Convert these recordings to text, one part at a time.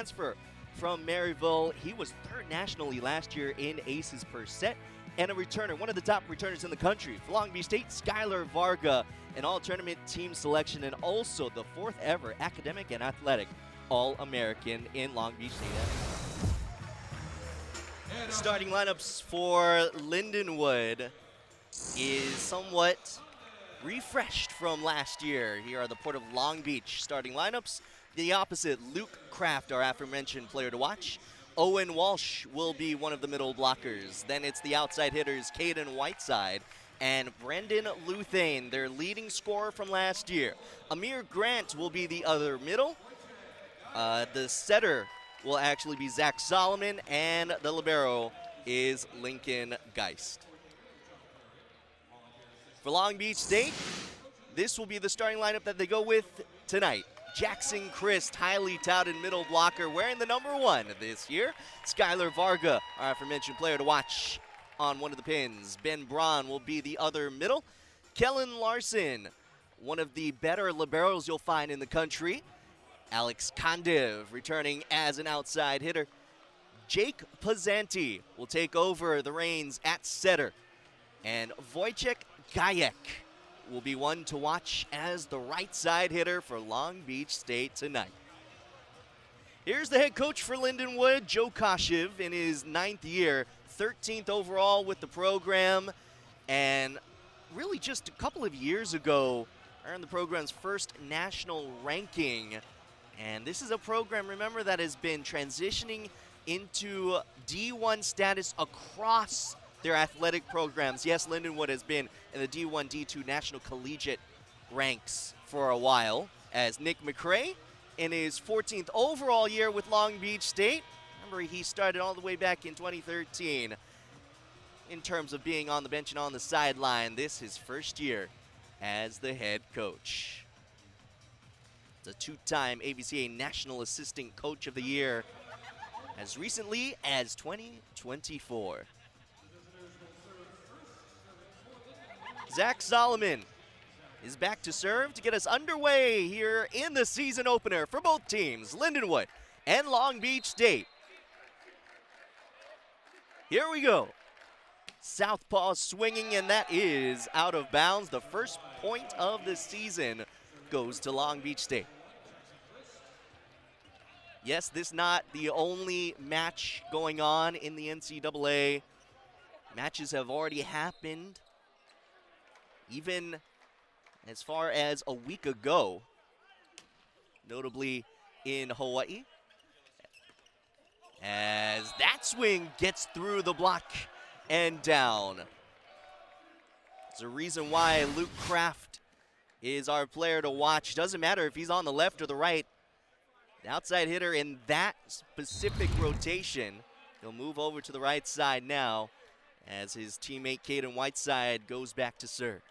transfer from Maryville. He was third nationally last year in aces per set, and a returner, one of the top returners in the country. For Long Beach State, Skylar Varga, an all-tournament team selection, and also the 4th ever academic and athletic All-American in Long Beach State. Starting lineups for Lindenwood is somewhat refreshed from last year. Here are the Port of Long Beach starting lineups. The opposite, Luke Kraft, our aforementioned player to watch. Owen Walsh will be one of the middle blockers. Then it's the outside hitters, Caden Whiteside and Brendan Luthane, their leading scorer from last year. Amir Grant will be the other middle. The setter will actually be Zach Solomon, and the libero is Lincoln Geist. For Long Beach State, this will be the starting lineup that they go with tonight. Jackson Christ, highly touted middle blocker, wearing the number 1 this year. Skylar Varga, our aforementioned player to watch on one of the pins. Ben Braun will be the other middle. Kellen Larson, one of the better liberos you'll find in the country. Alex Kondev returning as an outside hitter. Jake Pazanti will take over the reins at setter. And Wojciech Gajek will be one to watch as the right side hitter for Long Beach State tonight. Here's the head coach for Lindenwood, Joe Koshiv, in his 9th year, 13th overall with the program, and really just a couple of years ago earned the program's first national ranking. And this is a program, remember, that has been transitioning into D1 status across their athletic programs. Yes, Lindenwood has been in the D1, D2 national collegiate ranks for a while, as Nick McCray in his 14th overall year with Long Beach State. Remember, he started all the way back in 2013 in terms of being on the bench and on the sideline. This his first year as the head coach. The 2-time ABCA National Assistant Coach of the Year as recently as 2024. Zach Solomon is back to serve to get us underway here in the season opener for both teams, Lindenwood and Long Beach State. Here we go. Southpaw swinging, and that is out of bounds. The first point of the season goes to Long Beach State. Yes, this is not the only match going on in the NCAA. Matches have already happened, even as far as a week ago, notably in Hawaii. As that swing gets through the block and down. It's a reason why Luke Kraft is our player to watch. Doesn't matter if he's on the left or the right. The outside hitter in that specific rotation. He'll move over to the right side now as his teammate Caden Whiteside goes back to serve.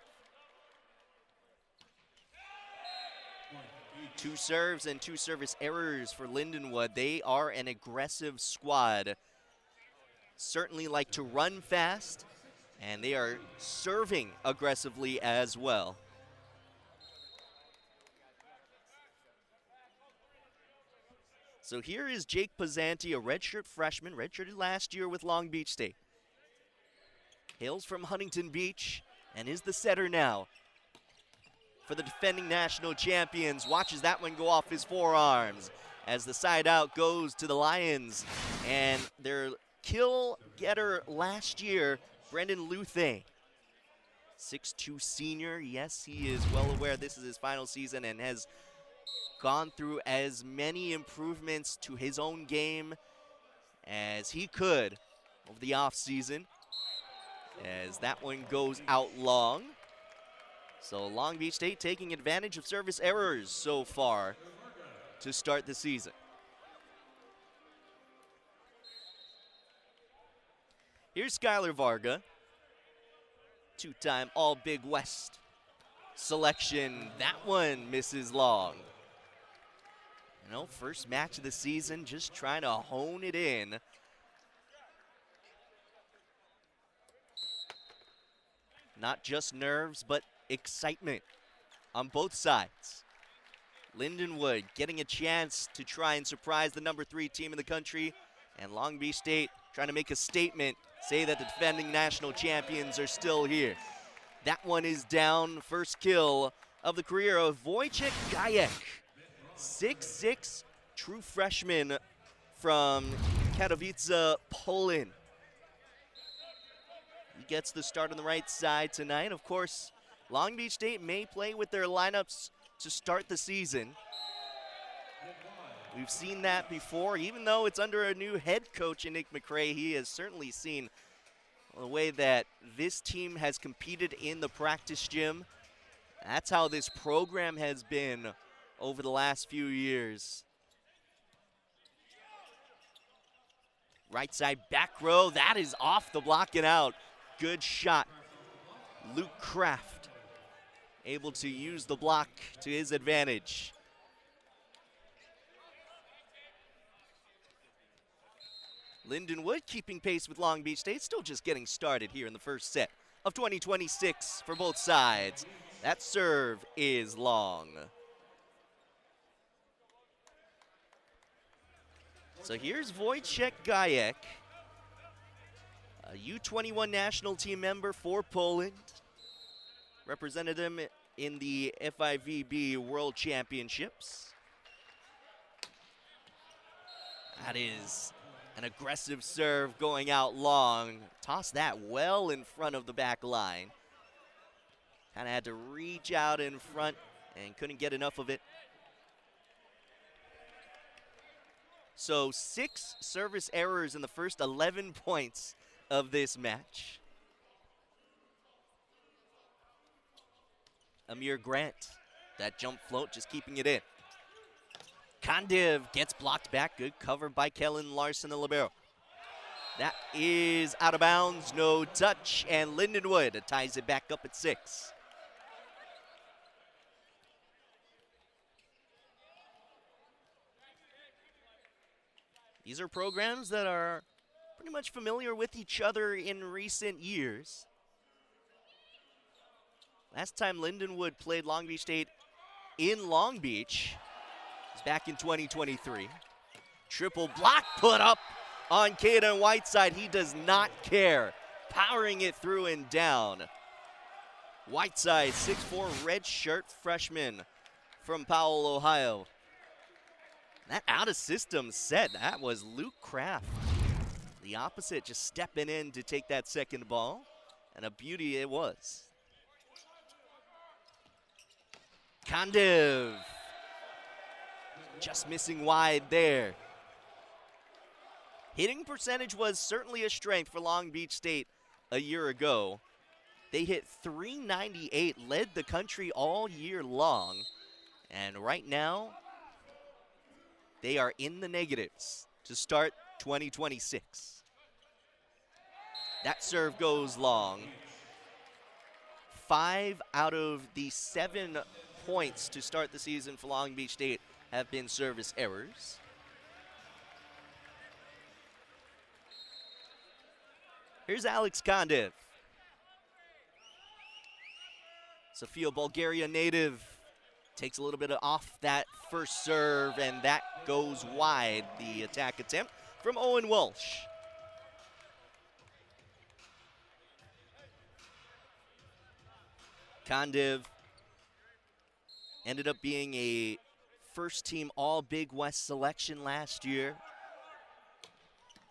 2 serves and 2 service errors for Lindenwood. They are an aggressive squad. Certainly like to run fast, and they are serving aggressively as well. So here is Jake Pazanti, a redshirt freshman, redshirted last year with Long Beach State. Hails from Huntington Beach and is the setter now for the defending national champions. Watches that one go off his forearms as the side out goes to the Lions. And their kill getter last year, Brendan Luthane. 6'2" senior. Yes, he is well aware this is his final season and has gone through as many improvements to his own game as he could over the offseason. As that one goes out long. So Long Beach State taking advantage of service errors so far to start the season. Here's Skylar Varga, 2-time All-Big West selection. That one misses long. You know, first match of the season, just trying to hone it in. Not just nerves, but excitement on both sides. Lindenwood getting a chance to try and surprise the #3 team in the country, and Long Beach State trying to make a statement, say that the defending national champions are still here. That one is down. First kill of the career of Wojciech Gajek, 6'6", true freshman from Katowice, Poland. He gets the start on the right side tonight. Of course, Long Beach State may play with their lineups to start the season. We've seen that before. Even though it's under a new head coach in Nick McCray, he has certainly seen the way that this team has competed in the practice gym. That's how this program has been over the last few years. Right side back row, that is off the block and out. Good shot. Luke Kraft able to use the block to his advantage. Lindenwood keeping pace with Long Beach State, still just getting started here in the first set of 2026 for both sides. That serve is long. So here's Wojciech Gajek, a U21 national team member for Poland. Represented them in the FIVB World Championships. That is an aggressive serve going out long. Tossed that well in front of the back line. Kind of had to reach out in front and couldn't get enough of it. So 6 service errors in the first 11 points of this match. Amir Grant, that jump float, just keeping it in. Kondiv gets blocked back. Good cover by Kellen Larson, the libero. That is out of bounds, no touch, and Lindenwood ties it back up at 6. These are programs that are pretty much familiar with each other in recent years. Last time Lindenwood played Long Beach State in Long Beach was back in 2023. Triple block put up on Caden Whiteside. He does not care. Powering it through and down. Whiteside, 6'4", red shirt freshman from Powell, Ohio. That out-of-system set, that was Luke Kraft. The opposite, just stepping in to take that second ball, and a beauty it was. Kondiv, just missing wide there. Hitting percentage was certainly a strength for Long Beach State a year ago. They hit .398, led the country all year long, and right now, they are in the negatives to start 2026. That serve goes long. 5 out of the 7 points to start the season for Long Beach State have been service errors. Here's Alex Kondiv. Sofia, Bulgaria native, takes a little bit off that first serve, and that goes wide, the attack attempt from Owen Walsh. Kondiv ended up being a first-team All-Big West selection last year.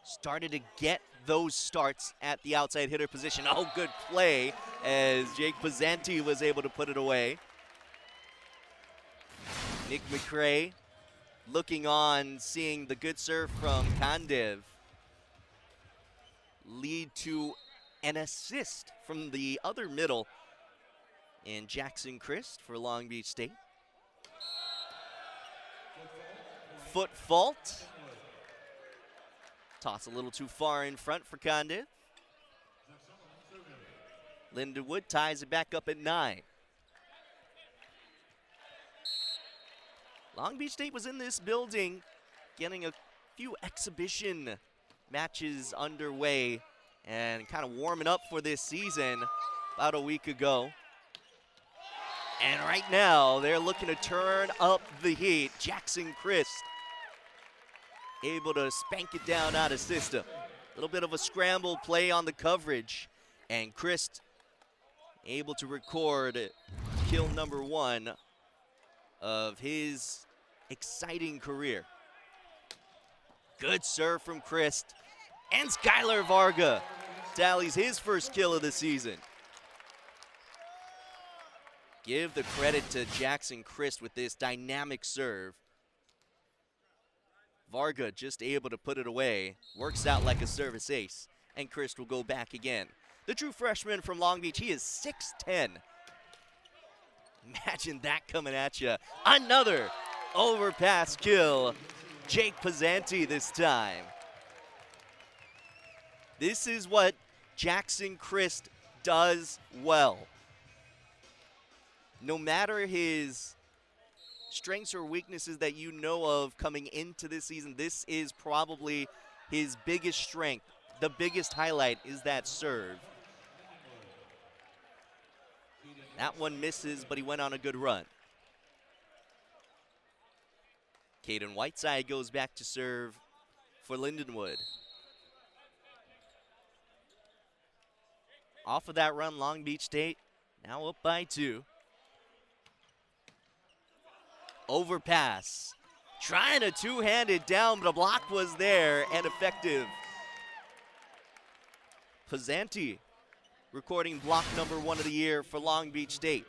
Started to get those starts at the outside hitter position. Oh, good play as Jake Pizzanti was able to put it away. Nick McCray looking on, seeing the good serve from Kondiv lead to an assist from the other middle in Jackson Christ for Long Beach State. Foot fault. Toss a little too far in front for Kondiv. Lindenwood ties it back up at 9. Long Beach State was in this building getting a few exhibition matches underway and kind of warming up for this season about a week ago. And right now, they're looking to turn up the heat. Jackson Christ able to spank it down out of system. A little bit of a scramble play on the coverage. And Christ able to record kill number 1 of his exciting career. Good serve from Christ. And Skylar Varga tallies his first kill of the season. Give the credit to Jackson Christ with this dynamic serve. Varga just able to put it away. Works out like a service ace. And Christ will go back again. The true freshman from Long Beach, he is 6'10". Imagine that coming at you. Another overpass kill. Jake Pizzanti this time. This is what Jackson Christ does well. No matter his strengths or weaknesses that you know of coming into this season, this is probably his biggest strength. The biggest highlight is that serve. That one misses, but he went on a good run. Caden Whiteside goes back to serve for Lindenwood. Off of that run, Long Beach State now up by 2. Overpass. Trying to two-hand it down, but a block was there and effective. Pizzanti recording block number 1 of the year for Long Beach State.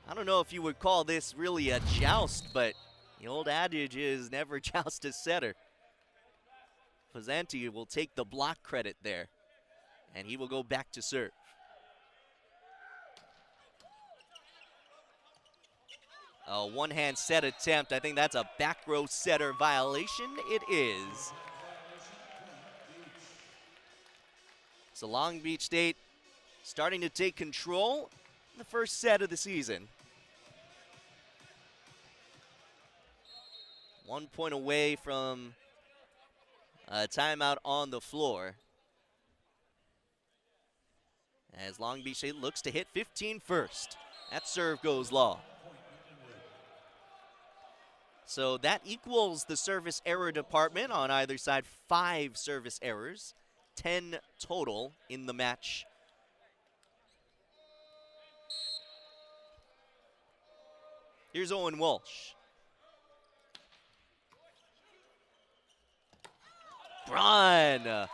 I don't know if you would call this really a joust, but the old adage is never joust a setter. Pizzanti will take the block credit there, and he will go back to serve. A one-hand set attempt. I think that's a back row setter violation. It is. So Long Beach State starting to take control in the first set of the season. 1 point away from a timeout on the floor. As Long Beach State looks to hit 15 first. That serve goes long. So that equals the service error department on either side. 5 service errors, 10 total in the match. Here's Owen Walsh. Braun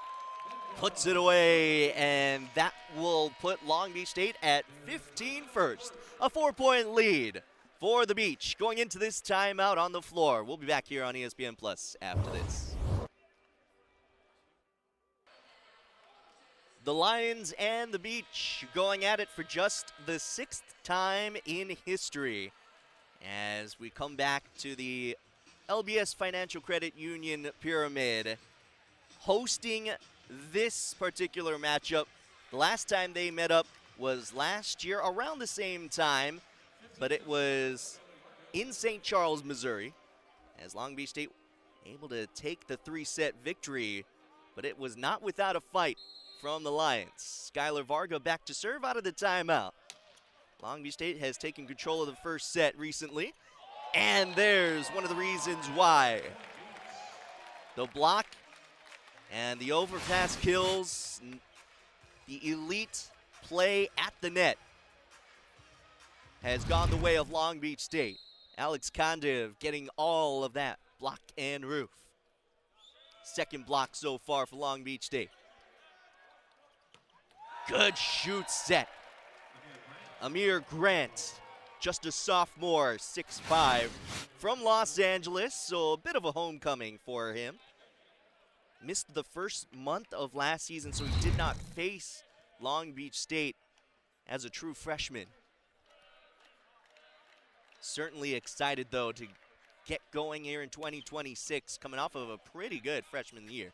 puts it away, and that will put Long Beach State at 15 first. A 4-point lead for the Beach going into this timeout on the floor. We'll be back here on ESPN Plus after this. The Lions and the Beach going at it for just the 6th time in history as we come back to the LBS Financial Credit Union Pyramid. Hosting this particular matchup, the last time they met up was last year around the same time, but it was in St. Charles, Missouri, as Long Beach State able to take the 3-set victory, but it was not without a fight from the Lions. Skylar Varga back to serve out of the timeout. Long Beach State has taken control of the first set recently, and there's one of the reasons why. The block and the overpass kills, the elite play at the net has gone the way of Long Beach State. Alex Kondev getting all of that block and roof. Second block so far for Long Beach State. Good shoot set. Amir Grant, just a sophomore, 6'5", from Los Angeles, so a bit of a homecoming for him. Missed the first month of last season, so he did not face Long Beach State as a true freshman. Certainly excited, though, to get going here in 2026, coming off of a pretty good freshman year.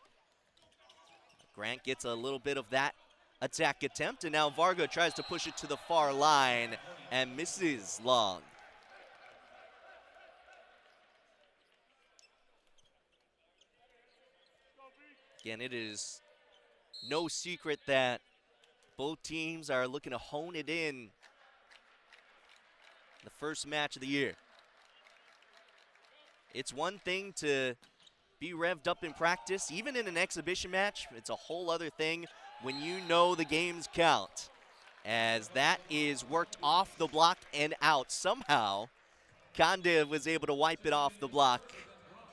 Grant gets a little bit of that attack attempt, and now Varga tries to push it to the far line and misses long. Again, it is no secret that Both teams are looking to hone it in the first match of the year. It's one thing to be revved up in practice, even in an exhibition match. It's a whole other thing when you know the games count. As that is worked off the block and out. Somehow, Kandev was able to wipe it off the block,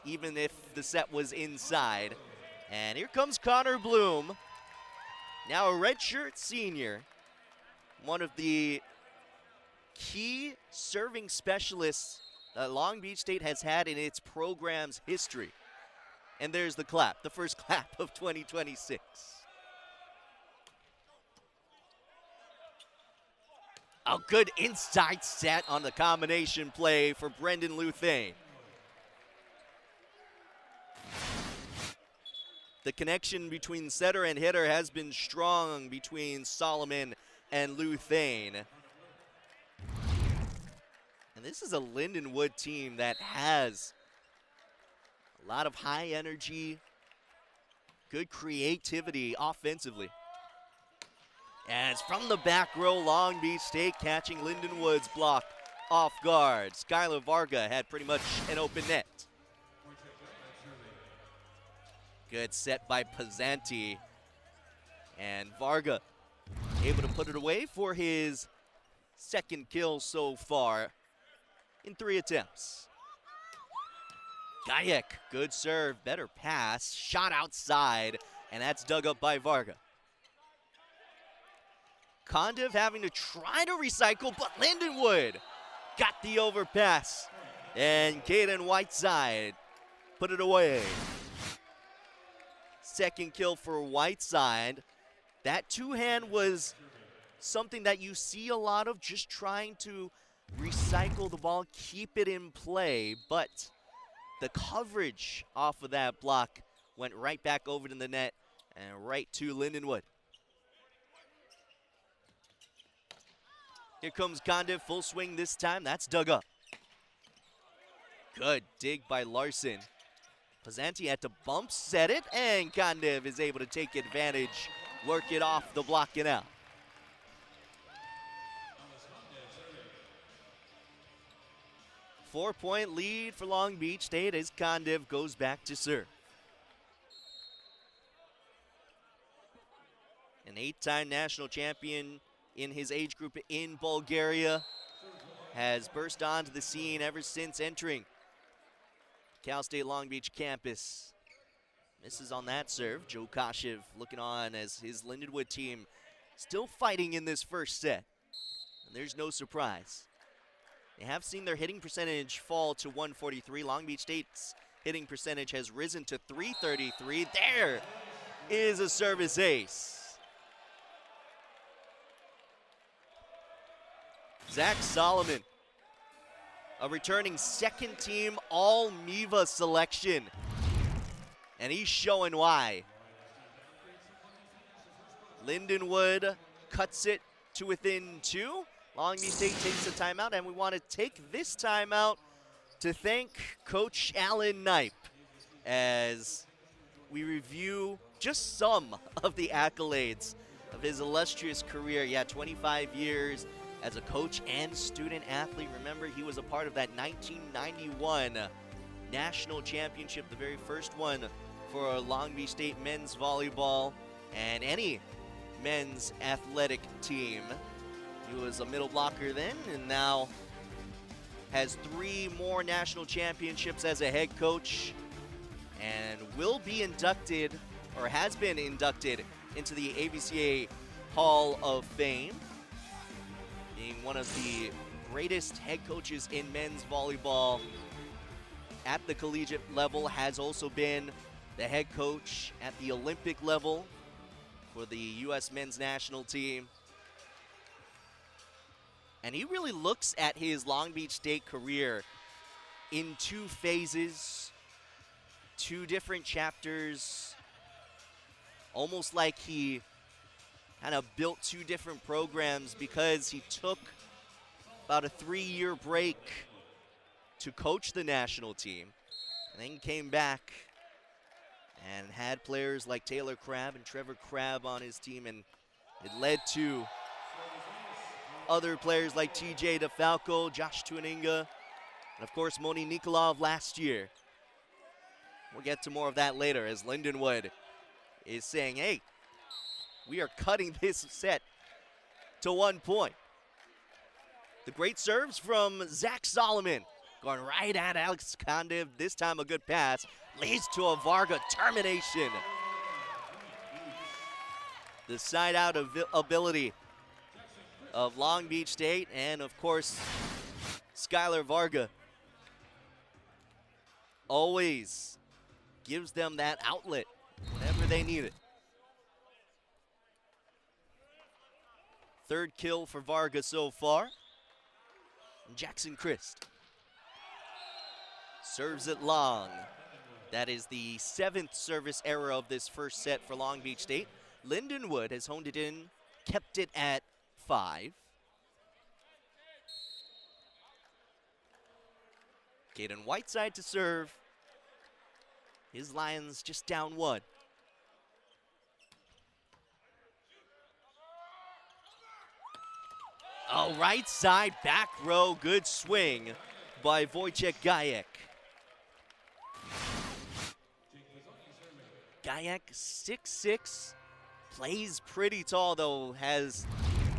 even if the set was inside. And here comes Connor Bloom, now a redshirt senior, one of the key serving specialists that Long Beach State has had in its program's history. And there's the clap, the first clap of 2026. A good inside set on the combination play for Brendan Luthane. The connection between setter and hitter has been strong between Solomon and Luthane. And this is a Lindenwood team that has a lot of high energy, good creativity offensively. As from the back row, Long Beach State catching Lindenwood's block off guard. Skylar Varga had pretty much an open net. Good set by Pizzanti. And Varga able to put it away for his second kill so far in 3 attempts. Gajek, good serve, better pass, shot outside, and that's dug up by Varga. Kandev having to try to recycle, but Lindenwood got the overpass. And Caden Whiteside put it away. Second kill for Whiteside. That two-hand was something that you see a lot of, just trying to recycle the ball, keep it in play, but the coverage off of that block went right back over to the net and right to Lindenwood. Here comes Kandev, full swing this time. That's dug up. Good dig by Larson. Pizzanti had to bump set it, and Kandev is able to take advantage, work it off the block and out. Four-point lead for Long Beach State as Kandev goes back to serve. An 8-time national champion in his age group in Bulgaria, has burst onto the scene ever since entering Cal State Long Beach campus. Misses on that serve. Joe Kashev looking on as his Lindenwood team still fighting in this first set. And there's no surprise. They have seen their hitting percentage fall to 143. Long Beach State's hitting percentage has risen to 333. There is a service ace. Zach Solomon, a returning second team All-MIVA selection. And he's showing why. Lindenwood cuts it to within 2. Long Beach State takes a timeout, and we want to take this timeout to thank Coach Alan Knipe as we review just some of the accolades of his illustrious career. Yeah, 25 years as a coach and student athlete. Remember, he was a part of that 1991 national championship, the very first one for Long Beach State men's volleyball and any men's athletic team. He was a middle blocker then, and now has 3 more national championships as a head coach, and will be inducted, or has been inducted, into the AVCA Hall of Fame, being one of the greatest head coaches in men's volleyball at the collegiate level. Has also been the head coach at the Olympic level for the U.S. men's national team. And he really looks at his Long Beach State career in 2 phases, 2 different chapters, almost like he kind of built 2 different programs, because he took about a 3-year break to coach the national team, and then came back and had players like Taylor Crabb and Trevor Crabb on his team, and It led to other players like TJ DeFalco, Josh Tuaninga, and of course Moni Nikolov last year. We'll get to more of that later as Lindenwood is saying, hey, we are cutting this set to 1 point. The great serves from Zach Solomon, going right at Alex Kondiv. This time a good pass leads to a Varga termination. The side out ability of Long Beach State, and of course, Skylar Varga always gives them that outlet whenever they need it. Third kill for Varga so far. And Jackson Christ serves it long. That is the 7th service error of this first set for Long Beach State. Lindenwood has honed it in, kept it at 5. Caden Whiteside to serve. His Lions just down 1. Oh, right side, back row, good swing by Wojciech Gajek. Gajek, 6'6", plays pretty tall though, has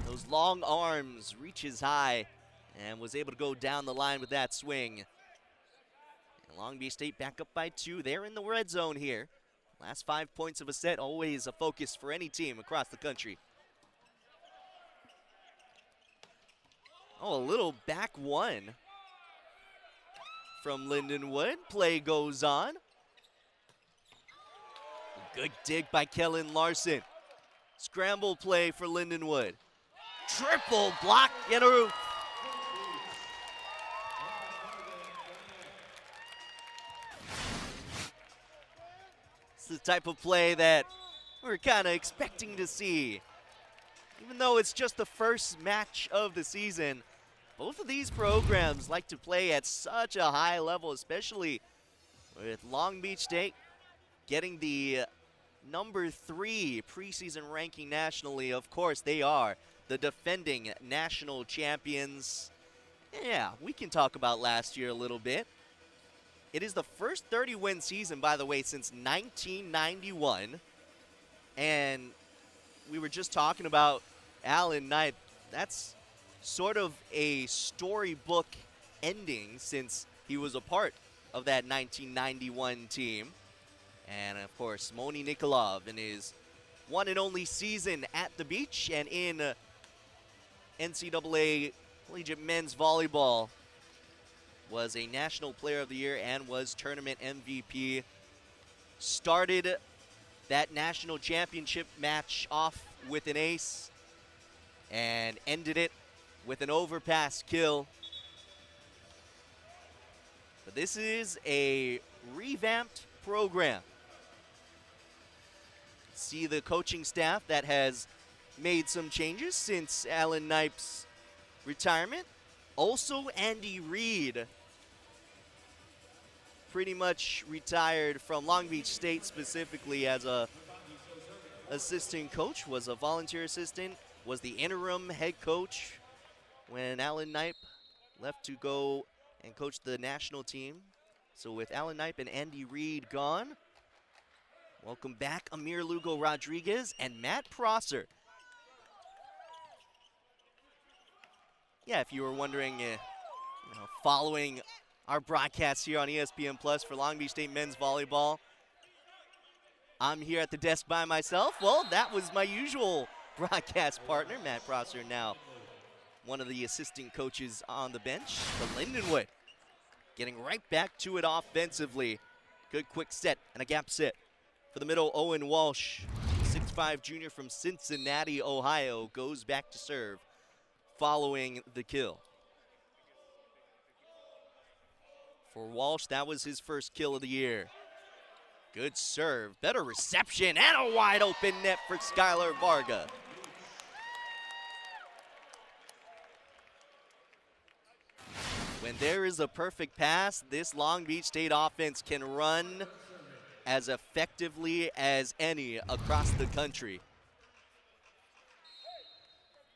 those long arms, reaches high, and was able to go down the line with that swing. And Long Beach State back up by 2. They're in the red zone here. Last 5 points of a set, always a focus for any team across the country. Oh, a little back 1 from Lindenwood. Play goes on. Good dig by Kellen Larson. Scramble play for Lindenwood. Triple block and a roof. It's the type of play that we're kind of expecting to see. Even though it's just the first match of the season, both of these programs like to play at such a high level, especially with Long Beach State getting the number 3 preseason ranking nationally. Of course, they are the defending national champions. Yeah, we can talk about last year a little bit. It is the first 30-win season, by the way, since 1991. And we were just talking about Alan Knight. That's sort of a storybook ending since he was a part of that 1991 team. And, of course, Moni Nikolov in his one and only season at the beach and in NCAA Collegiate Men's Volleyball was a National Player of the Year and was tournament MVP. Started that national championship match off with an ace and ended it with an overpass kill. But this is a revamped program. See the coaching staff that has made some changes since Alan Knipe's retirement. Also, Andy Reid pretty much retired from Long Beach State specifically as a assistant coach, was a volunteer assistant, was the interim head coach when Alan Knipe left to go and coach the national team. So with Alan Knipe and Andy Reid gone, welcome back Amir Lugo Rodriguez and Matt Prosser. Yeah, if you were wondering, following our broadcast here on ESPN Plus for Long Beach State Men's Volleyball, I'm here at the desk by myself. Well, that was my usual broadcast partner, Matt Prosser, now one of the assistant coaches on the bench. But Lindenwood getting right back to it offensively. Good quick set and a gap set for the middle. Owen Walsh, 6'5" junior from Cincinnati, Ohio, goes back to serve following the kill. For Walsh, that was his first kill of the year. Good serve, better reception, and a wide open net for Skylar Varga. When there is a perfect pass, this Long Beach State offense can run as effectively as any across the country.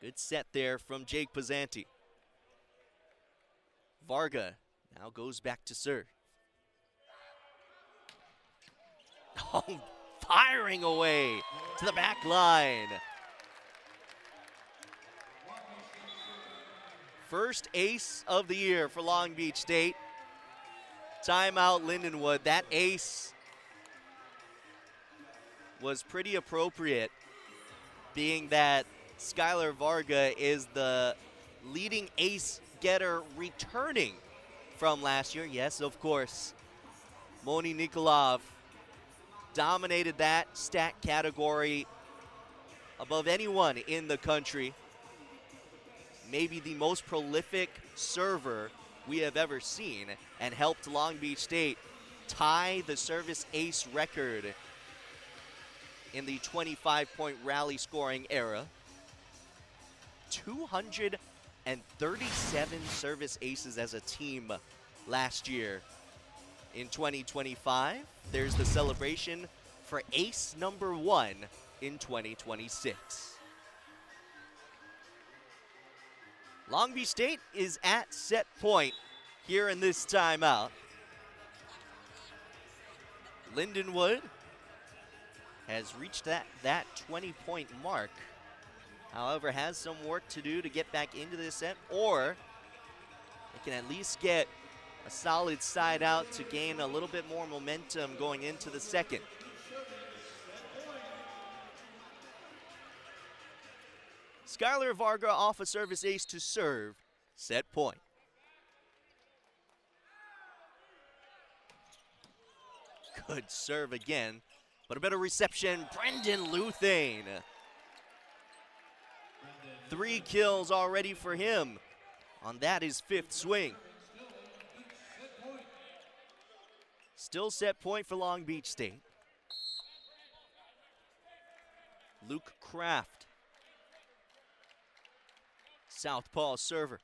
Good set there from Jake Pizzanti. Varga now goes back to serve. Oh, firing away to the back line. First ace of the year for Long Beach State. Timeout Lindenwood. That ace was pretty appropriate, being that Skylar Varga is the leading ace getter returning from last year. Yes, of course, Moni Nikolov dominated that stat category above anyone in the country. Maybe the most prolific server we have ever seen, and helped Long Beach State tie the service ace record in the 25-point rally scoring era. 237 service aces as a team last year. In 2025, there's the celebration for ace number 1 in 2026. Long Beach State is at set point here in this timeout. Lindenwood has reached that 20-point mark. However, has some work to do to get back into this set, or they can at least get a solid side out to gain a little bit more momentum going into the second. Skylar Varga off a service ace to serve, set point. Good serve again, but a better reception. Brendan Luthane. 3 kills already for him on that his 5th swing. Still set point for Long Beach State. Luke Kraft, southpaw server.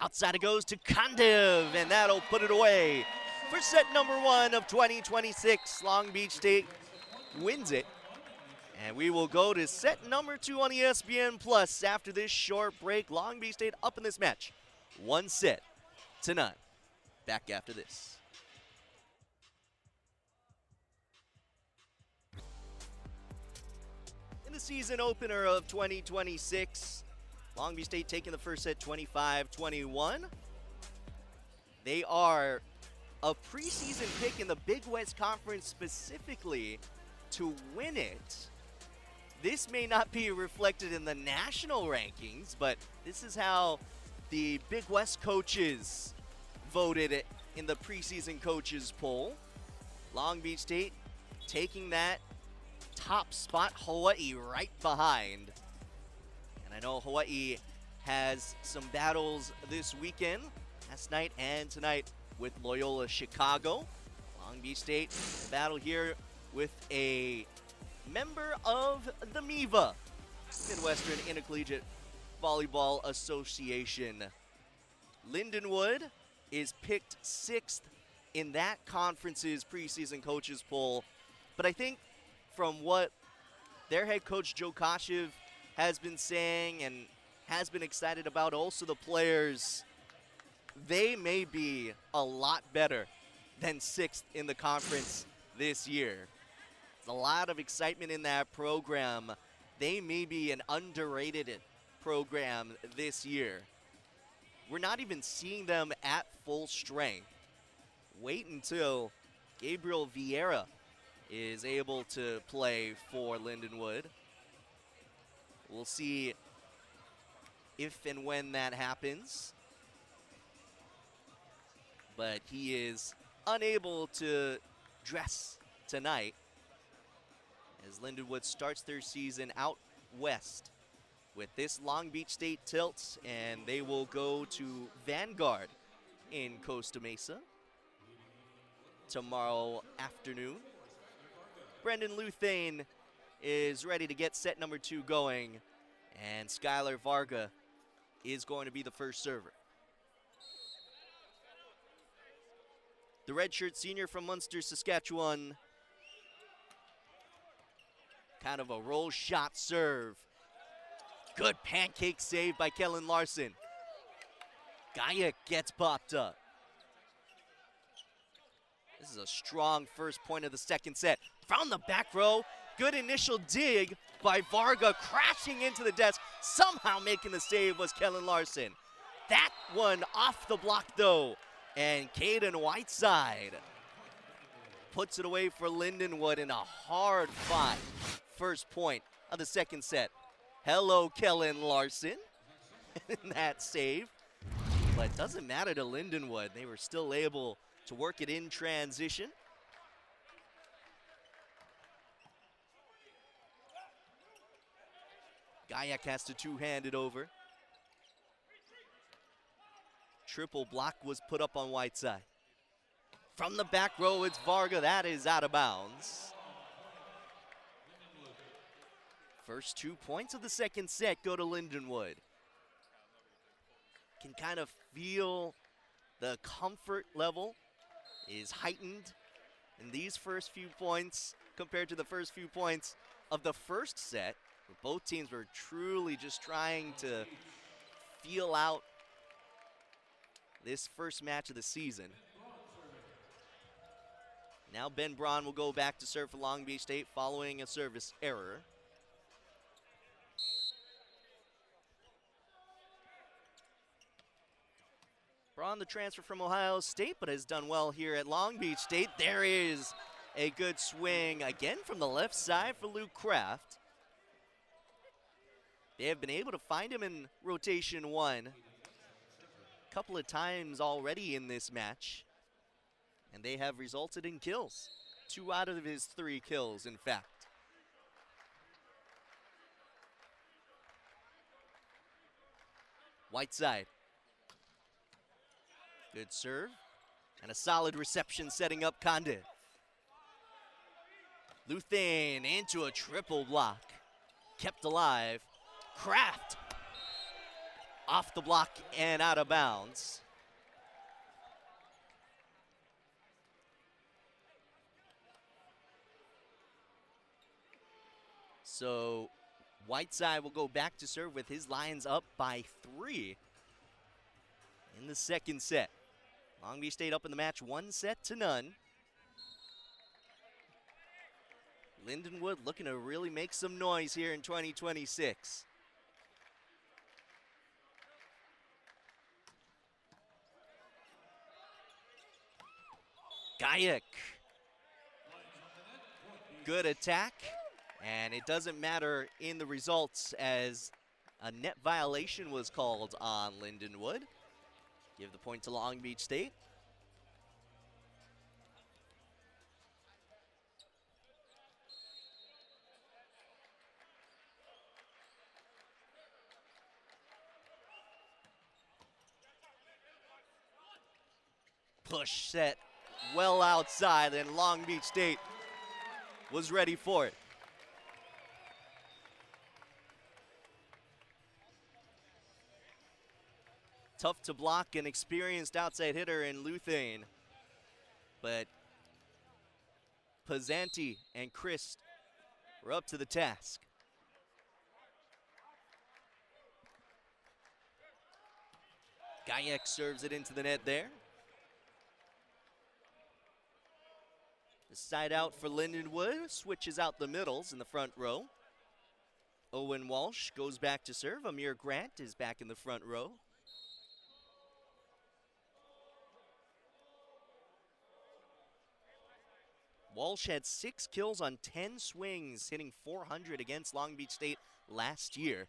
Outside it goes to Kandiv, and that'll put it away. For set number 1 of 2026, Long Beach State wins it. And we will go to set number 2 on ESPN Plus after this short break. Long Beach State up in this match, 1-0. Back after this. In the season opener of 2026, Long Beach State taking the first set 25-21. They are a preseason pick in the Big West Conference specifically to win it. This may not be reflected in the national rankings, but this is how the Big West coaches voted it in the preseason coaches poll. Long Beach State taking that top spot, Hawaii right behind. And I know Hawaii has some battles this weekend, last night and tonight, with Loyola Chicago. Long Beach State battle here with a member of the MIVA, Midwestern Intercollegiate Volleyball Association. Lindenwood is picked 6th in that conference's preseason coaches poll. But I think from what their head coach Joe Koshev has been saying and has been excited about, also the players, they may be a lot better than 6th in the conference this year. There's a lot of excitement in that program. They may be an underrated program this year. We're not even seeing them at full strength. Wait until Gabriel Vieira is able to play for Lindenwood. We'll see if and when that happens. But he is unable to dress tonight as Lindenwood starts their season out west with this Long Beach State tilt, and they will go to Vanguard in Costa Mesa tomorrow afternoon. Brendan Luthane is ready to get set number 2 going, and Skylar Varga is going to be the first server. The redshirt senior from Munster, Saskatchewan, kind of a roll shot serve. Good pancake save by Kellen Larson. Gajek gets popped up. This is a strong first point of the second set. From the back row, good initial dig by Varga, crashing into the desk. Somehow making the save was Kellen Larson. That one off the block though, and Caden Whiteside puts it away for Lindenwood in a hard-fought first point of the second set. Hello, Kellen Larson, in that save. But doesn't matter to Lindenwood. They were still able to work it in transition. Gajek has to two-hand it over. Triple block was put up on Whiteside. From the back row, it's Varga. That is out of bounds. First 2 points of the second set go to Lindenwood. Can kind of feel the comfort level is heightened in these first few points compared to the first few points of the first set, where both teams were truly just trying to feel out this first match of the season. Now Ben Braun will go back to serve for Long Beach State following a service error. Braun, the transfer from Ohio State, but has done well here at Long Beach State. There is a good swing again from the left side for Luke Kraft. They have been able to find him in rotation one a couple of times already in this match, and they have resulted in kills. 2 out of his 3 kills, in fact. Whiteside. Good serve, and a solid reception setting up Conde. Luthen into a triple block. Kept alive. Kraft off the block and out of bounds. So Whiteside will go back to serve with his Lions up by 3 in the second set. Long Beach State up in the match 1-0. Lindenwood looking to really make some noise here in 2026. Gajek. Good attack, and it doesn't matter in the results as a net violation was called on Lindenwood. Give the point to Long Beach State. Push set well outside, and Long Beach State was ready for it. Tough to block, an experienced outside hitter in Luthen, but Pizzanti and Christ were up to the task. Gajek serves it into the net there. The side out for Lindenwood, switches out the middles in the front row. Owen Walsh goes back to serve. Amir Grant is back in the front row. Walsh had 6 kills on 10 swings, hitting .400 against Long Beach State last year.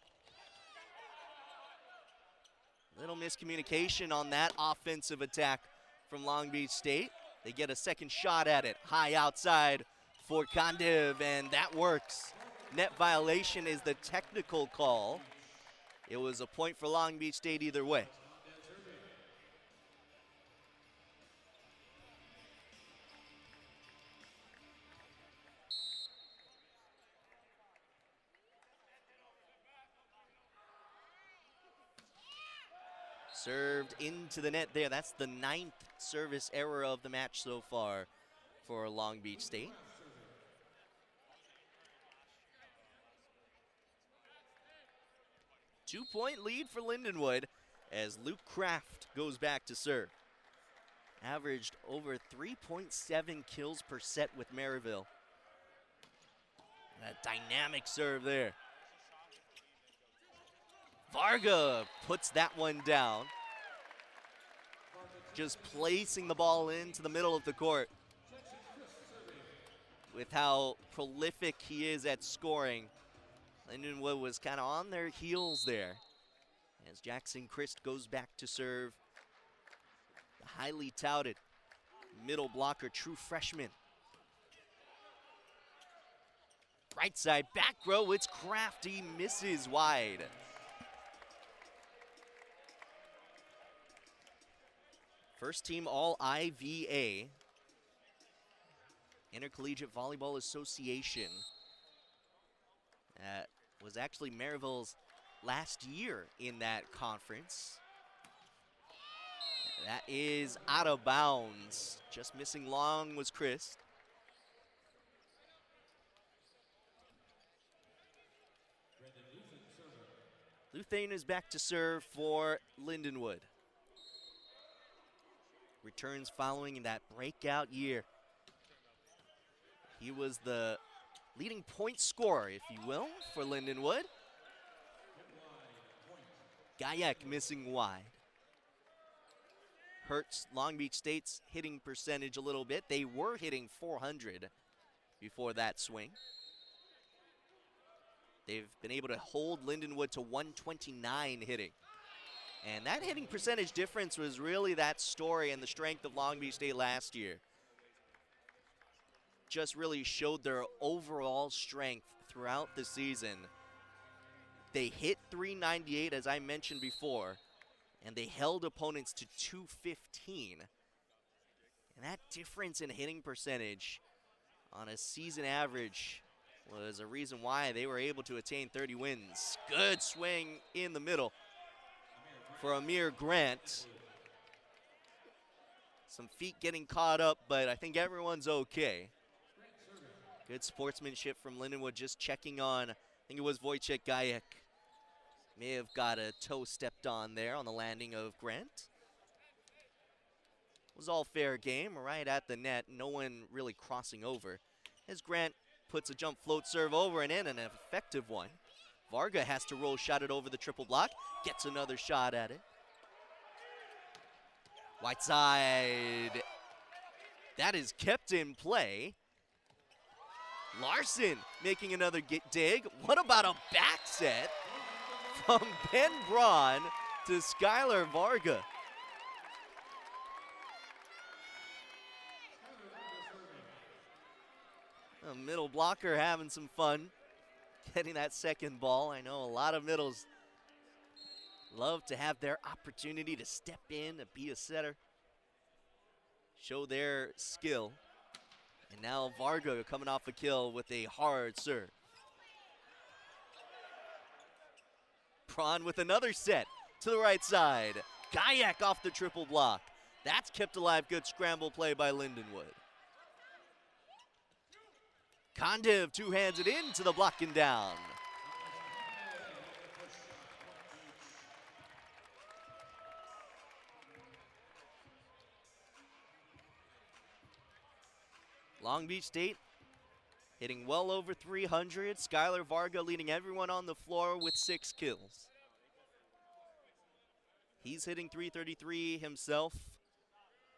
Little miscommunication on that offensive attack from Long Beach State. They get a second shot at it, high outside for Kandiv, and that works. Net violation is the technical call. It was a point for Long Beach State either way. Served into the net there. That's the 9th service error of the match so far for Long Beach State. 2-point lead for Lindenwood as Luke Kraft goes back to serve. Averaged over 3.7 kills per set with Maryville. That dynamic serve there. Varga puts that one down. Just placing the ball into the middle of the court. With how prolific he is at scoring, Lindenwood was kind of on their heels there. As Jackson Christ goes back to serve. The highly touted middle blocker, true freshman. Right side, back row, it's Crafty, misses wide. First team All-IVA, Intercollegiate Volleyball Association. That was actually Maryville's last year in that conference. That is out of bounds. Just missing long was Chris. Luthane is back to serve for Lindenwood. Returns following that breakout year. He was the leading point scorer, if you will, for Lindenwood. Gayak missing wide. Hurts Long Beach State's hitting percentage a little bit. They were hitting .400 before that swing. They've been able to hold Lindenwood to 129 hitting. And that hitting percentage difference was really that story and the strength of Long Beach State last year. Just really showed their overall strength throughout the season. They hit 398, as I mentioned before, and they held opponents to 215. And that difference in hitting percentage on a season average was a reason why they were able to attain 30 wins. Good swing in the middle for Amir Grant. Some feet getting caught up, but I think everyone's okay. Good sportsmanship from Lindenwood, just checking on, I think it was Wojciech Gajek. May have got a toe stepped on there on the landing of Grant. It was all fair game, right at the net, no one really crossing over. As Grant puts a jump float serve over and in, an effective one. Varga has to roll shot it over the triple block, gets another shot at it. Whiteside, that is kept in play. Larson making another dig. What about a back set from Ben Braun to Skylar Varga? A middle blocker having some fun getting that second ball. I know a lot of middles love to have their opportunity to step in and be a setter, show their skill. And now Varga coming off a kill with a hard serve. Braun with another set to the right side. Gajak off the triple block. That's kept alive. Good scramble play by Lindenwood. Kondev two-hands it into the block and down. Long Beach State hitting well over 300. Skylar Varga leading everyone on the floor with 6 kills. He's hitting 333 himself.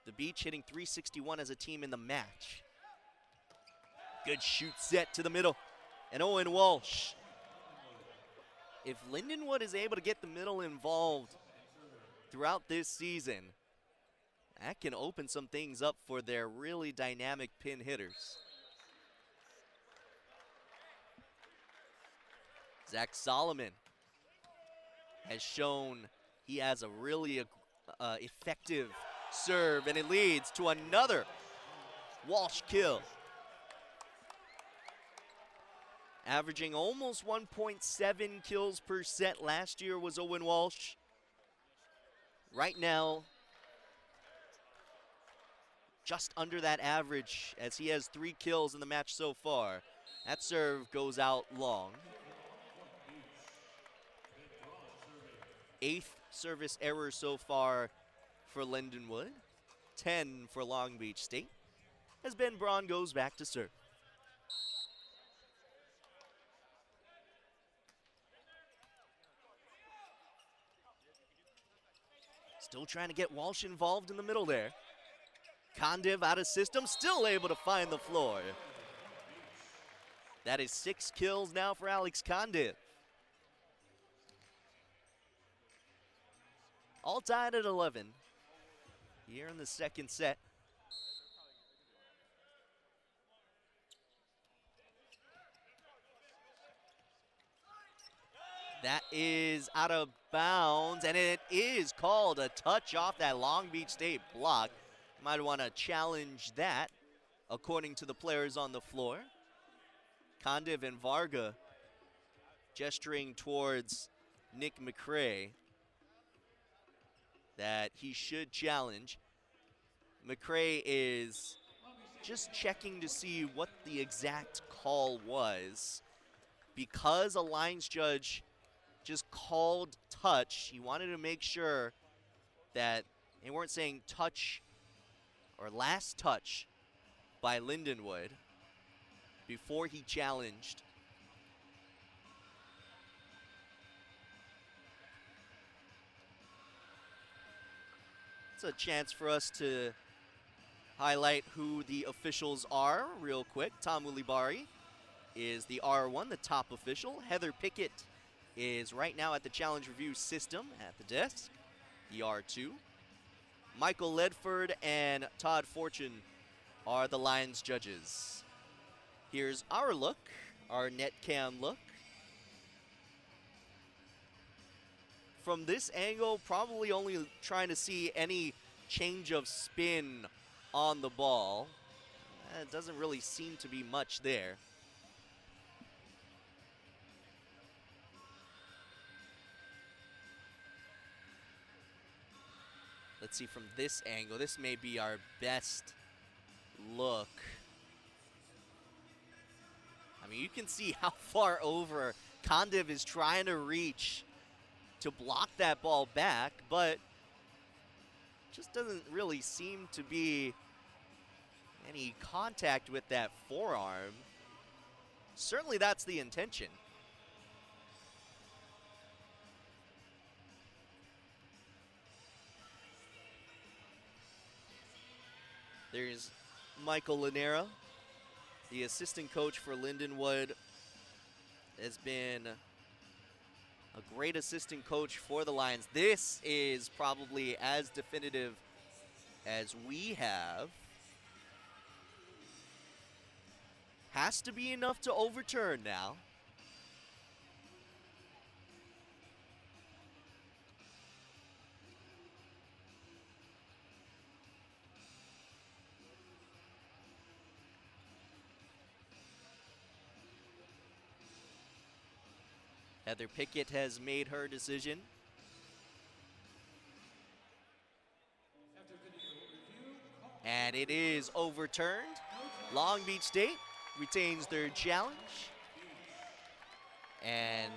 The Beach hitting 361 as a team in the match. Good shoot set to the middle. And Owen Walsh. If Lindenwood is able to get the middle involved throughout this season, that can open some things up for their really dynamic pin hitters. Zach Solomon has shown he has a really effective serve, and it leads to another Walsh kill. Averaging almost 1.7 kills per set last year was Owen Walsh. Right now, just under that average as he has 3 kills in the match so far. That serve goes out long. 8th service error so far for Lindenwood, 10 for Long Beach State, as Ben Braun goes back to serve. Still trying to get Walsh involved in the middle there. Kondiv out of system, still able to find the floor. That is 6 kills now for Alex Kondiv. All tied at 11 here in the second set. That is out of bounds, and it is called a touch off that Long Beach State block. Might want to challenge that, according to the players on the floor. Kondiv and Varga gesturing towards Nick McCray that he should challenge. McCray is just checking to see what the exact call was. Because a lines judge just called touch, he wanted to make sure that they weren't saying touch or last touch by Lindenwood before he challenged. It's a chance for us to highlight who the officials are real quick. Tom Ulibari is the R1, the top official. Heather Pickett is right now at the challenge review system at the desk, the R2. Michael Ledford and Todd Fortune are the lines judges. Here's our look, our net cam look. From this angle, probably only trying to see any change of spin on the ball. It doesn't really seem to be much there. Let's see from this angle. This may be our best look. I mean, you can see how far over Kondiv is trying to reach to block that ball back, but just doesn't really seem to be any contact with that forearm. Certainly that's the intention. There's Michael Lanera, the assistant coach for Lindenwood, has been a great assistant coach for the Lions. This is probably as definitive as we have. Has to be enough to overturn now. Heather Pickett has made her decision. And it is overturned. Long Beach State retains their challenge and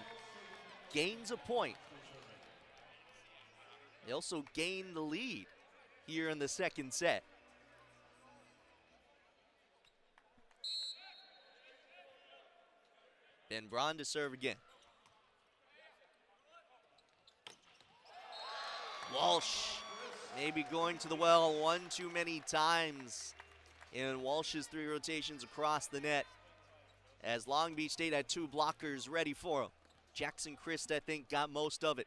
gains a point. They also gain the lead here in the second set. Ben Braun to serve again. Walsh maybe going to the well one too many times in Walsh's 3 rotations across the net, as Long Beach State had 2 blockers ready for him. Jackson Christ, I think, got most of it.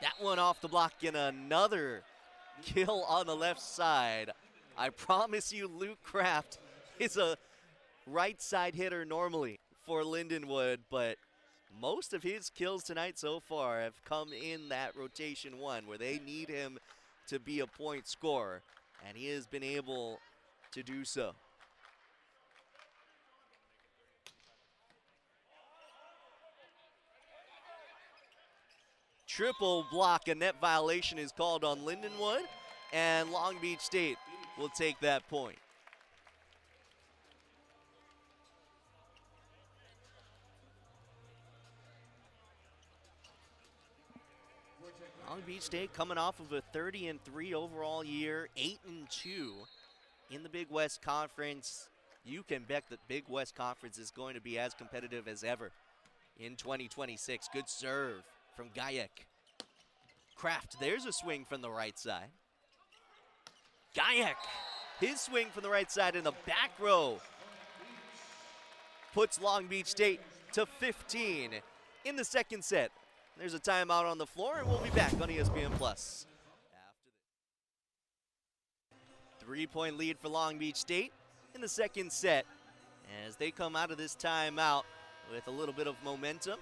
That one off the block, and another kill on the left side. I promise you, Luke Kraft is a right side hitter normally for Lindenwood, but most of his kills tonight so far have come in that rotation 1 where they need him to be a point scorer, and he has been able to do so. Triple block, a net violation is called on Lindenwood, and Long Beach State will take that point. Long Beach State coming off of a 30-3 overall year, 8-2 in the Big West Conference. You can bet that Big West Conference is going to be as competitive as ever in 2026. Good serve from Gajek. Kraft, there's a swing from the right side. Gajek, his swing from the right side in the back row puts Long Beach State to 15 in the second set. There's a timeout on the floor, and we'll be back on ESPN+. After the 3-point lead for Long Beach State in the second set as they come out of this timeout with a little bit of momentum.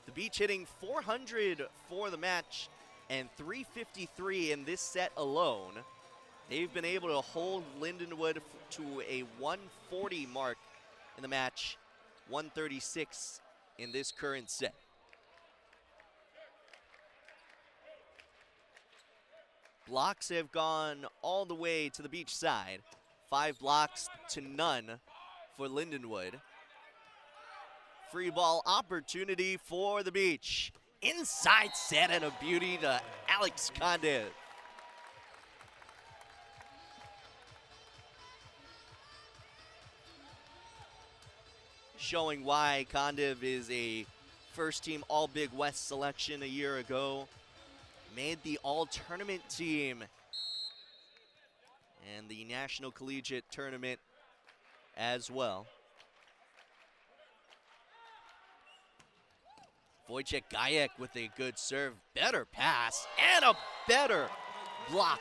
The Beach hitting 400 for the match and 353 in this set alone. They've been able to hold Lindenwood to a 140 mark in the match, 136 in this current set. Blocks have gone all the way to the Beach side. 5 blocks to none for Lindenwood. Free ball opportunity for the Beach. Inside set and a beauty to Alex Kondev. Showing why Kondev is a first-team All-Big West selection a year ago. Made the All-Tournament team and the National Collegiate Tournament as well. Wojciech Gajek with a good serve, better pass, and a better block.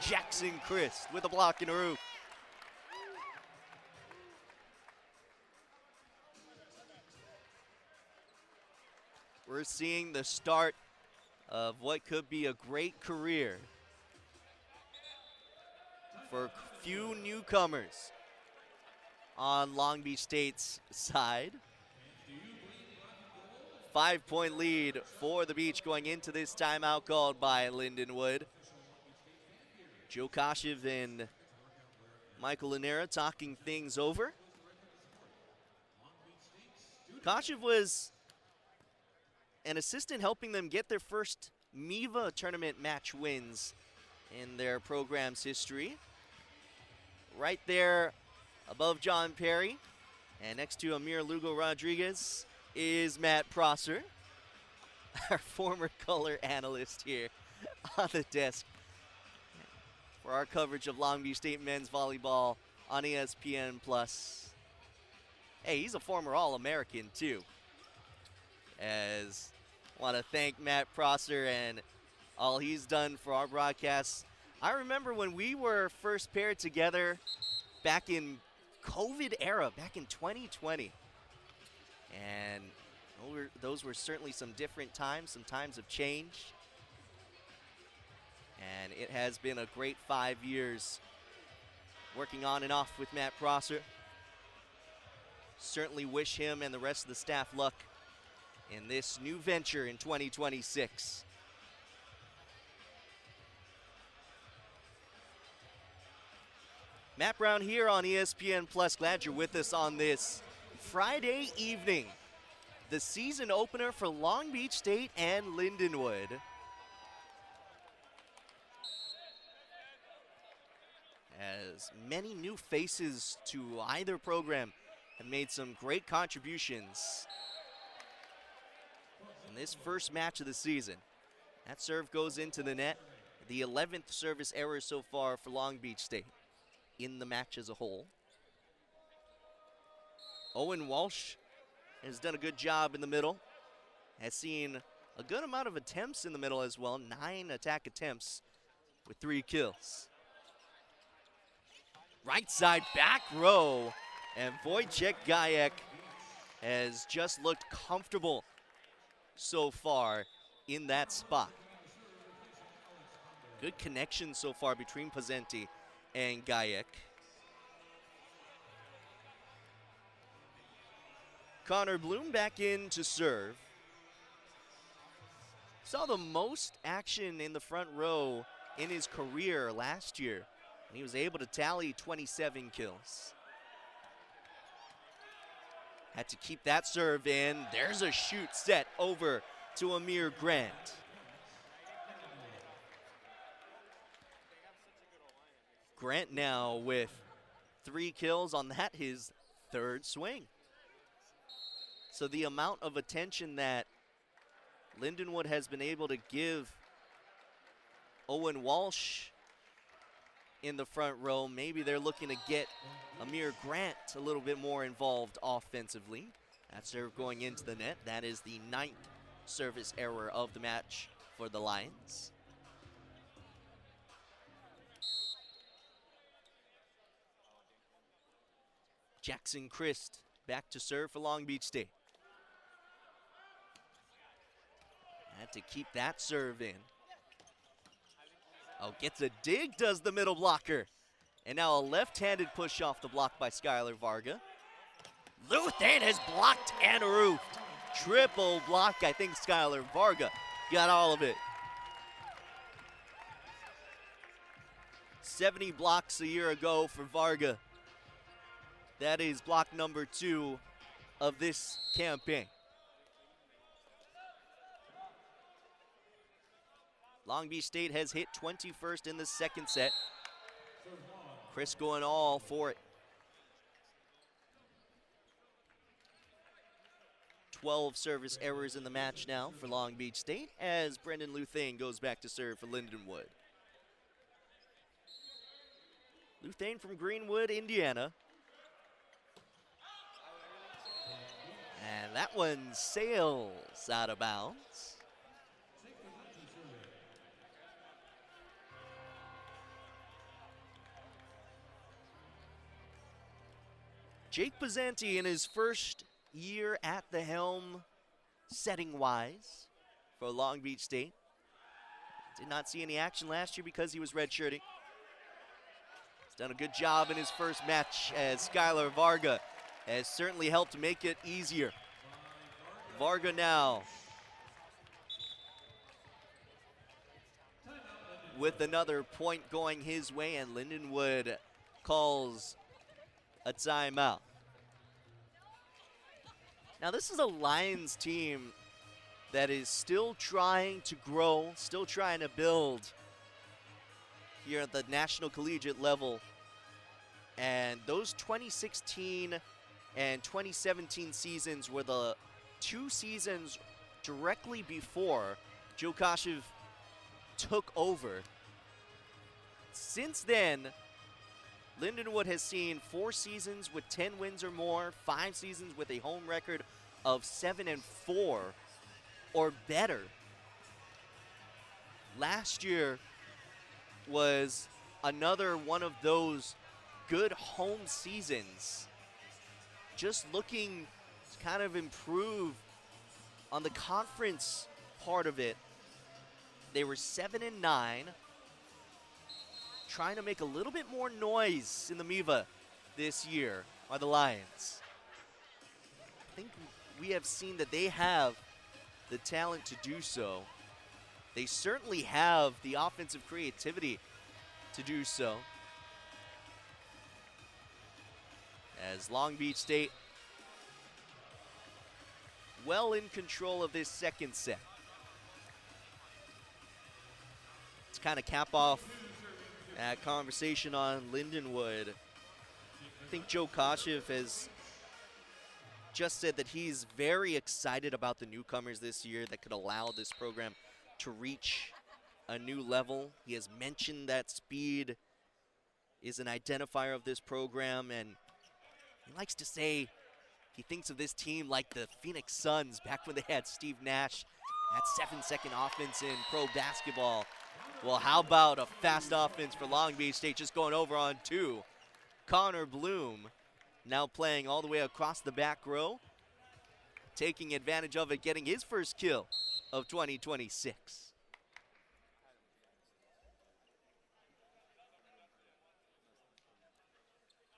Jackson Christ with a block in a roof. We're seeing the start of what could be a great career for a few newcomers on Long Beach State's side. 5-point lead for the Beach going into this timeout called by Lindenwood. Joe Kashev and Michael Linera talking things over. Kashev was an assistant helping them get their first MIVA tournament match wins in their program's history. Right there above John Perry and next to Amir Lugo Rodriguez is Matt Prosser, our former color analyst here on the desk for our coverage of Long Beach State men's volleyball on ESPN+. Hey, he's a former All-American too. As I want to thank Matt Prosser and all he's done for our broadcasts. I remember when we were first paired together back in COVID era, back in 2020. And those were certainly some different times. Some times have changed. And it has been a great 5 years working on and off with Matt Prosser. Certainly wish him and the rest of the staff luck in this new venture in 2026. Matt Brown here on ESPN+. Glad you're with us on this Friday evening. The season opener for Long Beach State and Lindenwood. As many new faces to either program have made some great contributions in this first match of the season. That serve goes into the net. The 11th service error so far for Long Beach State in the match as a whole. Owen Walsh has done a good job in the middle. Has seen a good amount of attempts in the middle as well. 9 attack attempts with 3 kills. Right side back row. And Wojciech Gajek has just looked comfortable so far in that spot. Good connection so far between Pazenti and Gajek. Connor Bloom back in to serve. Saw the most action in the front row in his career last year. And he was able to tally 27 kills. Had to keep that serve in. There's a shoot set over to Amir Grant. Grant now with 3 kills on that, his 3rd swing. So the amount of attention that Lindenwood has been able to give Owen Walsh in the front row, maybe they're looking to get Amir Grant a little bit more involved offensively. That serve going into the net. That is the 9th service error of the match for the Lions. Jackson Christ back to serve for Long Beach State. Had to keep that serve in. Oh, gets a dig, does the middle blocker. And now a left-handed push off the block by Skylar Varga. Luthan has blocked and roofed. Triple block, I think Skylar Varga got all of it. 70 blocks a year ago for Varga. That is block number 2 of this campaign. Long Beach State has hit 21st in the 2nd set. Chris going all for it. 12 service errors in the match now for Long Beach State as Brendan Luthane goes back to serve for Lindenwood. Luthane from Greenwood, Indiana. And that one sails out of bounds. Jake Pizzanti in his first year at the helm, setting-wise, for Long Beach State. Did not see any action last year because he was redshirting. He's done a good job in his first match as Skylar Varga has certainly helped make it easier. Varga now with another point going his way, and Lindenwood calls a timeout. Now this is a Lions team that is still trying to grow, still trying to build here at the national collegiate level. And those 2016 and 2017 seasons were the 2 seasons directly before Joe Kashev took over. Since then, Lindenwood has seen 4 seasons with 10 wins or more, 5 seasons with a home record of 7-4 or better. Last year was another one of those good home seasons. Just looking to kind of improve on the conference part of it. They were 7-9. Trying to make a little bit more noise in the MIVA this year are the Lions. I think we have seen that they have the talent to do so. They certainly have the offensive creativity to do so. As Long Beach State well in control of this 2nd set. Let's kind of cap off that conversation on Lindenwood. I think Joe Kashev has just said that he's very excited about the newcomers this year that could allow this program to reach a new level. He has mentioned that speed is an identifier of this program, and he likes to say he thinks of this team like the Phoenix Suns back when they had Steve Nash, that 7-second offense in pro basketball. Well, how about a fast offense for Long Beach State, just going over on 2. Connor Bloom now playing all the way across the back row, taking advantage of it, getting his first kill of 2026.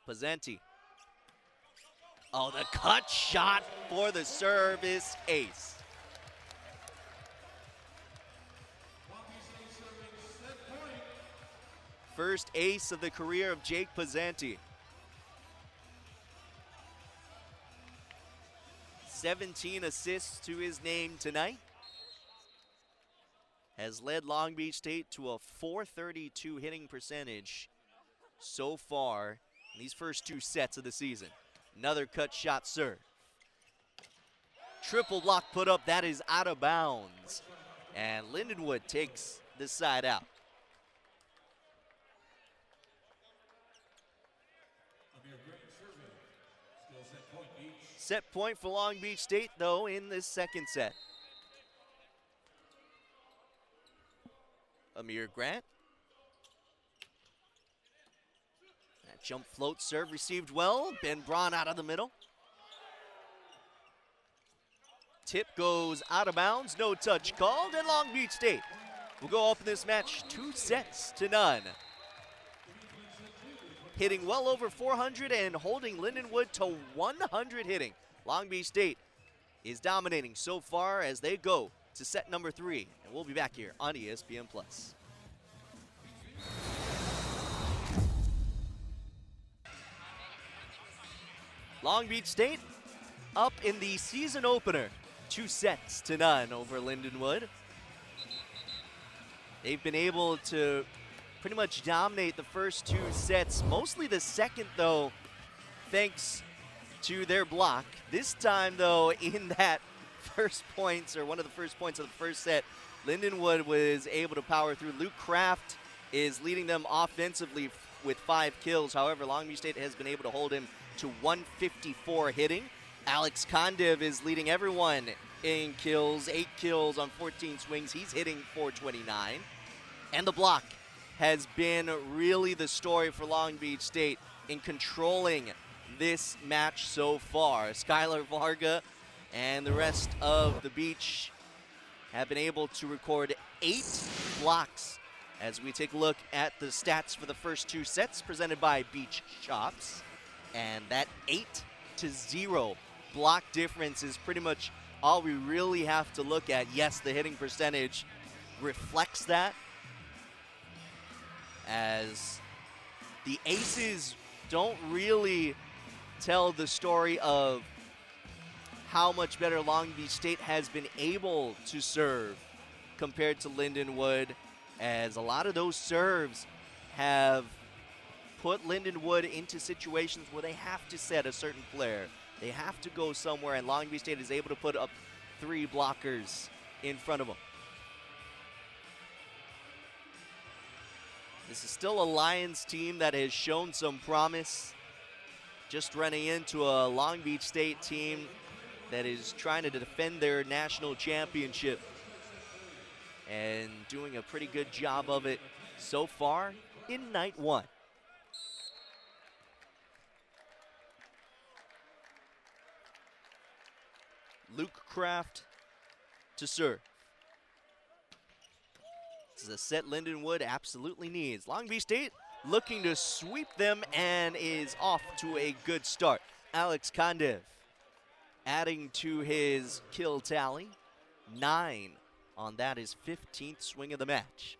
Pizzanti. Oh, the cut shot for the service ace. First ace of the career of Jake Pizzanti. 17 assists to his name tonight. has led Long Beach State to a .432 hitting percentage so far in these first 2 sets of the season. Another cut shot serve. Triple block put up, that is out of bounds. And Lindenwood takes this side out. Set point for Long Beach State, though, in this second set. Amir Grant. That jump float serve received well. Ben Braun out of the middle. Tip goes out of bounds, no touch called, and Long Beach State will go up in this match 2-0. Hitting well over 400 and holding Lindenwood to 100 hitting. Long Beach State is dominating so far as they go to set number 3. And we'll be back here on ESPN+. Long Beach State up in the season opener, 2-0 over Lindenwood. They've been able to pretty much dominate the first 2 sets, mostly the second, though, thanks to their block. This time, though, in that first points, or one of the first points of the first set, Lindenwood was able to power through. Luke Kraft is leading them offensively with 5 kills. However, Long Beach State has been able to hold him to 154 hitting. Alex Kondev is leading everyone in kills, 8 kills on 14 swings. He's hitting 429. And the block has been really the story for Long Beach State in controlling this match so far. Skylar Varga and the rest of the Beach have been able to record 8 blocks as we take a look at the stats for the first 2 sets presented by Beach Shops. And that 8-0 block difference is pretty much all we really have to look at. Yes, the hitting percentage reflects that, as the aces don't really tell the story of how much better Long Beach State has been able to serve compared to Lindenwood, as a lot of those serves have put Lindenwood into situations where they have to set a certain flare. They have to go somewhere, and Long Beach State is able to put up 3 blockers in front of them. This is still a Lions team that has shown some promise, just running into a Long Beach State team that is trying to defend their national championship and doing a pretty good job of it so far in night 1. Luke Kraft to serve. This is a set Lindenwood absolutely needs. Long Beach State looking to sweep them and is off to a good start. Alex Kondev adding to his kill tally. 9 on that, his 15th swing of the match.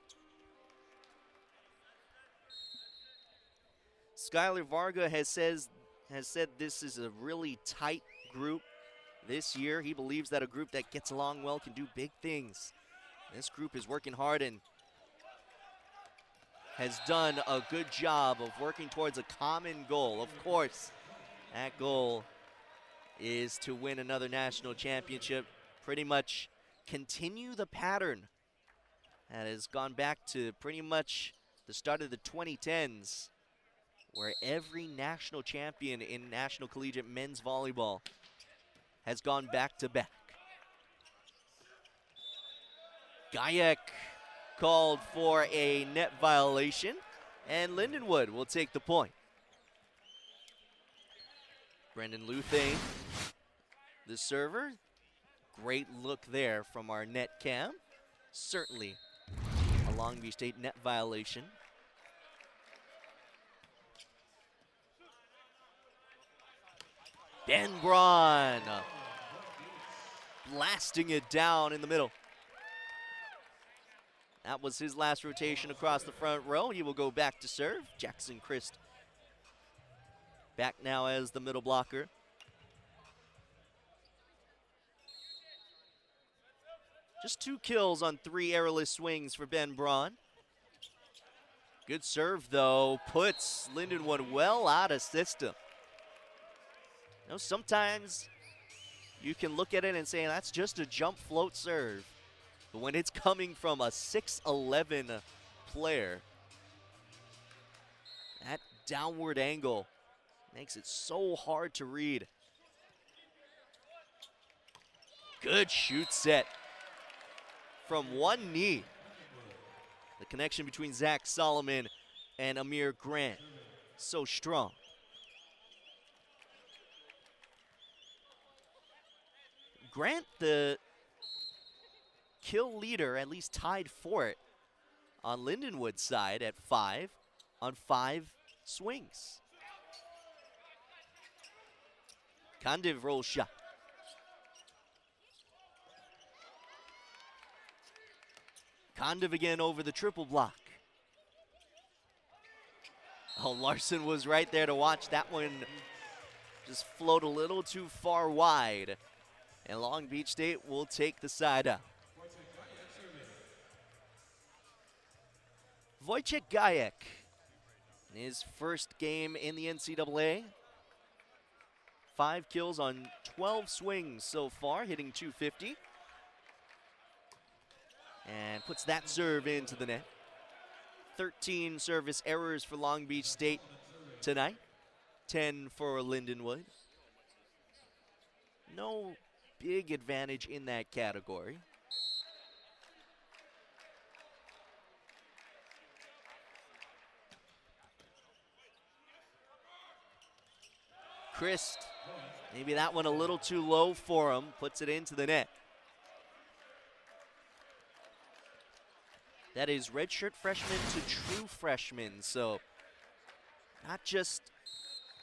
Skylar Varga has said this is a really tight group this year. He believes that a group that gets along well can do big things. This group is working hard and has done a good job of working towards a common goal. Of course, that goal is to win another national championship, pretty much continue the pattern that has gone back to pretty much the start of the 2010s, where every national champion in National Collegiate Men's Volleyball has gone back-to-back. Gajek called for a net violation, and Lindenwood will take the point. Brendan Luthane, the server. Great look there from our net cam. Certainly a Long Beach State net violation. Ben Braun blasting it down in the middle. That was his last rotation across the front row. He will go back to serve. Jackson Christ back now as the middle blocker. Just 2 kills on 3 errorless swings for Ben Braun. Good serve, though, puts Lindenwood well out of system. You know, sometimes you can look at it and say that's just a jump float serve. But when it's coming from a 6'11" player, that downward angle makes it so hard to read. Good shoot set from one knee. The connection between Zach Solomon and Amir Grant, so strong. Grant, the kill leader, at least tied for it on Lindenwood's side at 5 on 5 swings. Kandiv roll shot. Kandiv again over the triple block. Oh, Larson was right there to watch that one just float a little too far wide. And Long Beach State will take the side out. Wojciech Gajek, in his first game in the NCAA. 5 kills on 12 swings so far, hitting .250. And puts that serve into the net. 13 service errors for Long Beach State tonight. 10 for Lindenwood. No big advantage in that category. Christ, maybe that one a little too low for him, puts it into the net. That is redshirt freshman to true freshman, so not just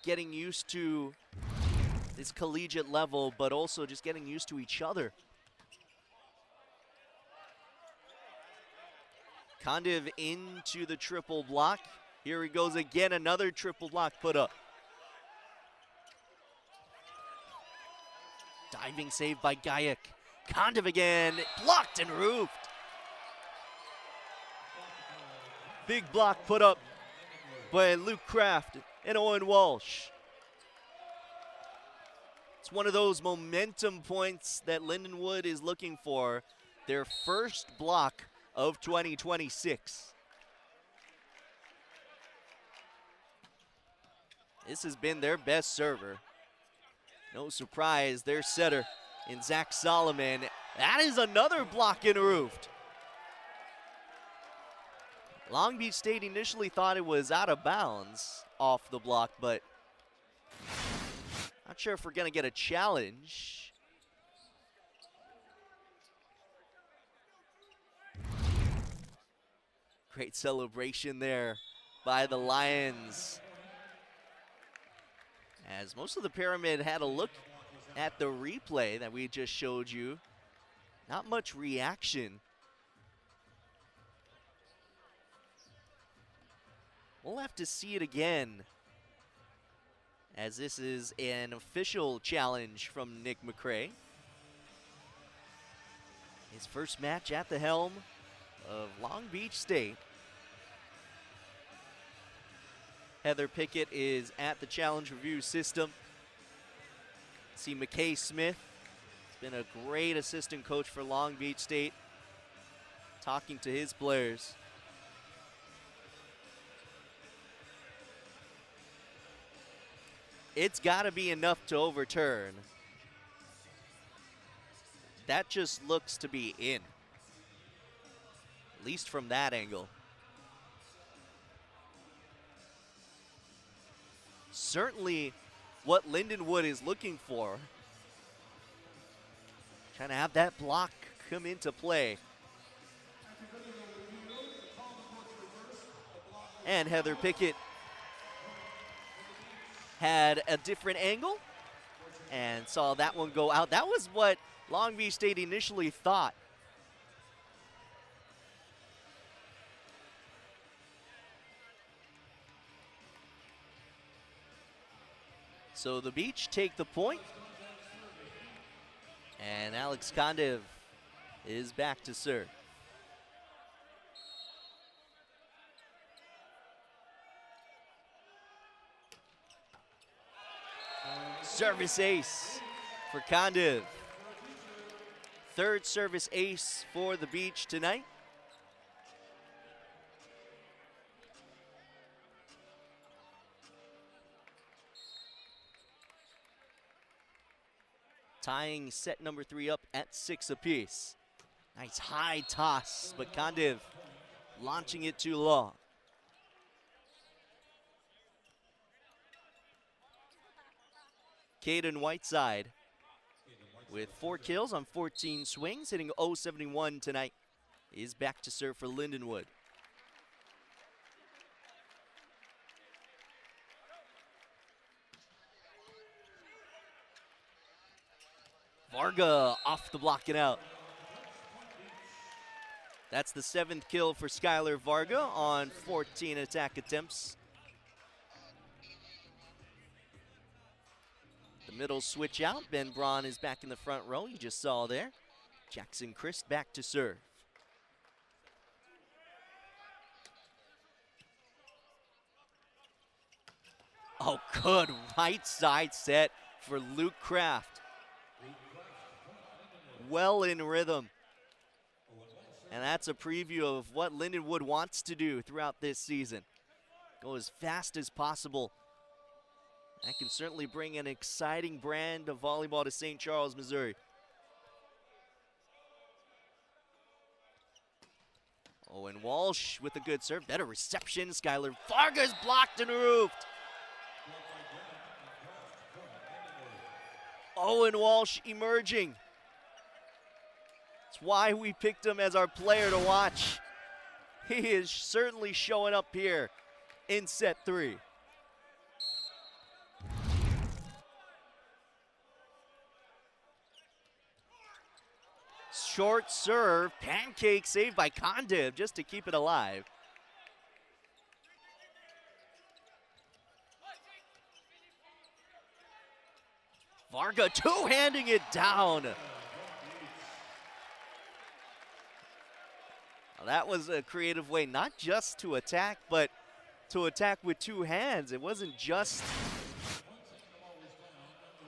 getting used to this collegiate level, but also just getting used to each other. Kandiv into the triple block. Here he goes again, another triple block put up. Diving save by Gajek. Kandiv again, blocked and roofed. Big block put up by Luke Kraft and Owen Walsh. It's one of those momentum points that Lindenwood is looking for. Their first block of 2026. This has been their best server. No surprise, their setter in Zach Solomon. That is another block and roofed. Long Beach State initially thought it was out of bounds off the block, but not sure if we're going to get a challenge. Great celebration there by the Lions. As most of the Pyramid had a look at the replay that we just showed you, not much reaction. We'll have to see it again, as this is an official challenge from Nick McCray. His first match at the helm of Long Beach State. Heather Pickett is at the challenge review system. See McKay Smith, has been a great assistant coach for Long Beach State, talking to his players. It's got to be enough to overturn. That just looks to be in, at least from that angle. Certainly what Lindenwood is looking for. Trying to have that block come into play. And Heather Pickett had a different angle and saw that one go out. That was what Long Beach State initially thought. So the Beach take the point, and Alex Kandiv is back to serve. Service ace for Kandiv. Third service ace for the Beach tonight. Tying set number 3 up at 6 apiece. Nice high toss, but Kandiv launching it too long. Caden Whiteside with 4 kills on 14 swings, hitting .071 tonight, is back to serve for Lindenwood. Varga off the block and out. That's the 7th kill for Skylar Varga on 14 attack attempts. The middle switch out. Ben Braun is back in the front row. You just saw there. Jackson Christ back to serve. Oh, good right side set for Luke Kraft. Well in rhythm. And that's a preview of what Lindenwood wants to do throughout this season. Go as fast as possible. That can certainly bring an exciting brand of volleyball to St. Charles, Missouri. Owen Walsh with a good serve. Better reception. Skylar Varga's blocked and roofed. Owen Walsh emerging. That's why we picked him as our player to watch. He is certainly showing up here in set 3. Short serve, pancake saved by Kandiv just to keep it alive. Varga two-handing it down. Well, that was a creative way not just to attack, but to attack with 2 hands. It wasn't just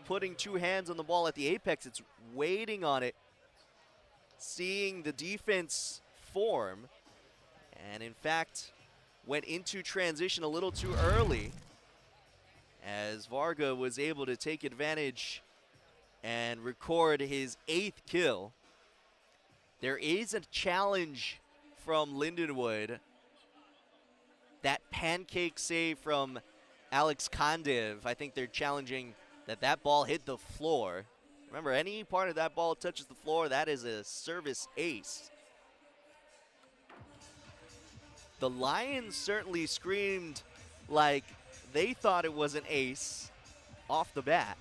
putting 2 hands on the ball at the apex, it's waiting on it, seeing the defense form, and in fact went into transition a little too early as Varga was able to take advantage and record his 8th kill. There is a challenge from Lindenwood. That pancake save from Alex Kandiv, I think they're challenging that ball hit the floor. Remember, any part of that ball touches the floor, that is a service ace. The Lions certainly screamed like they thought it was an ace off the bat.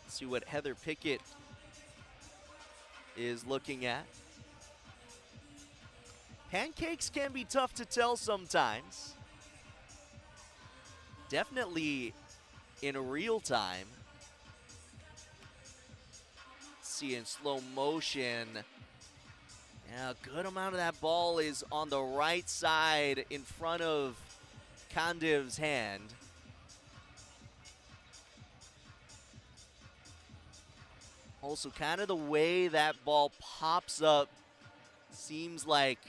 Let's see what Heather Pickett is looking at. Pancakes can be tough to tell sometimes. Definitely in real time. See in slow motion. Yeah, a good amount of that ball is on the right side in front of Kandiv's hand. Also, kind of the way that ball pops up seems like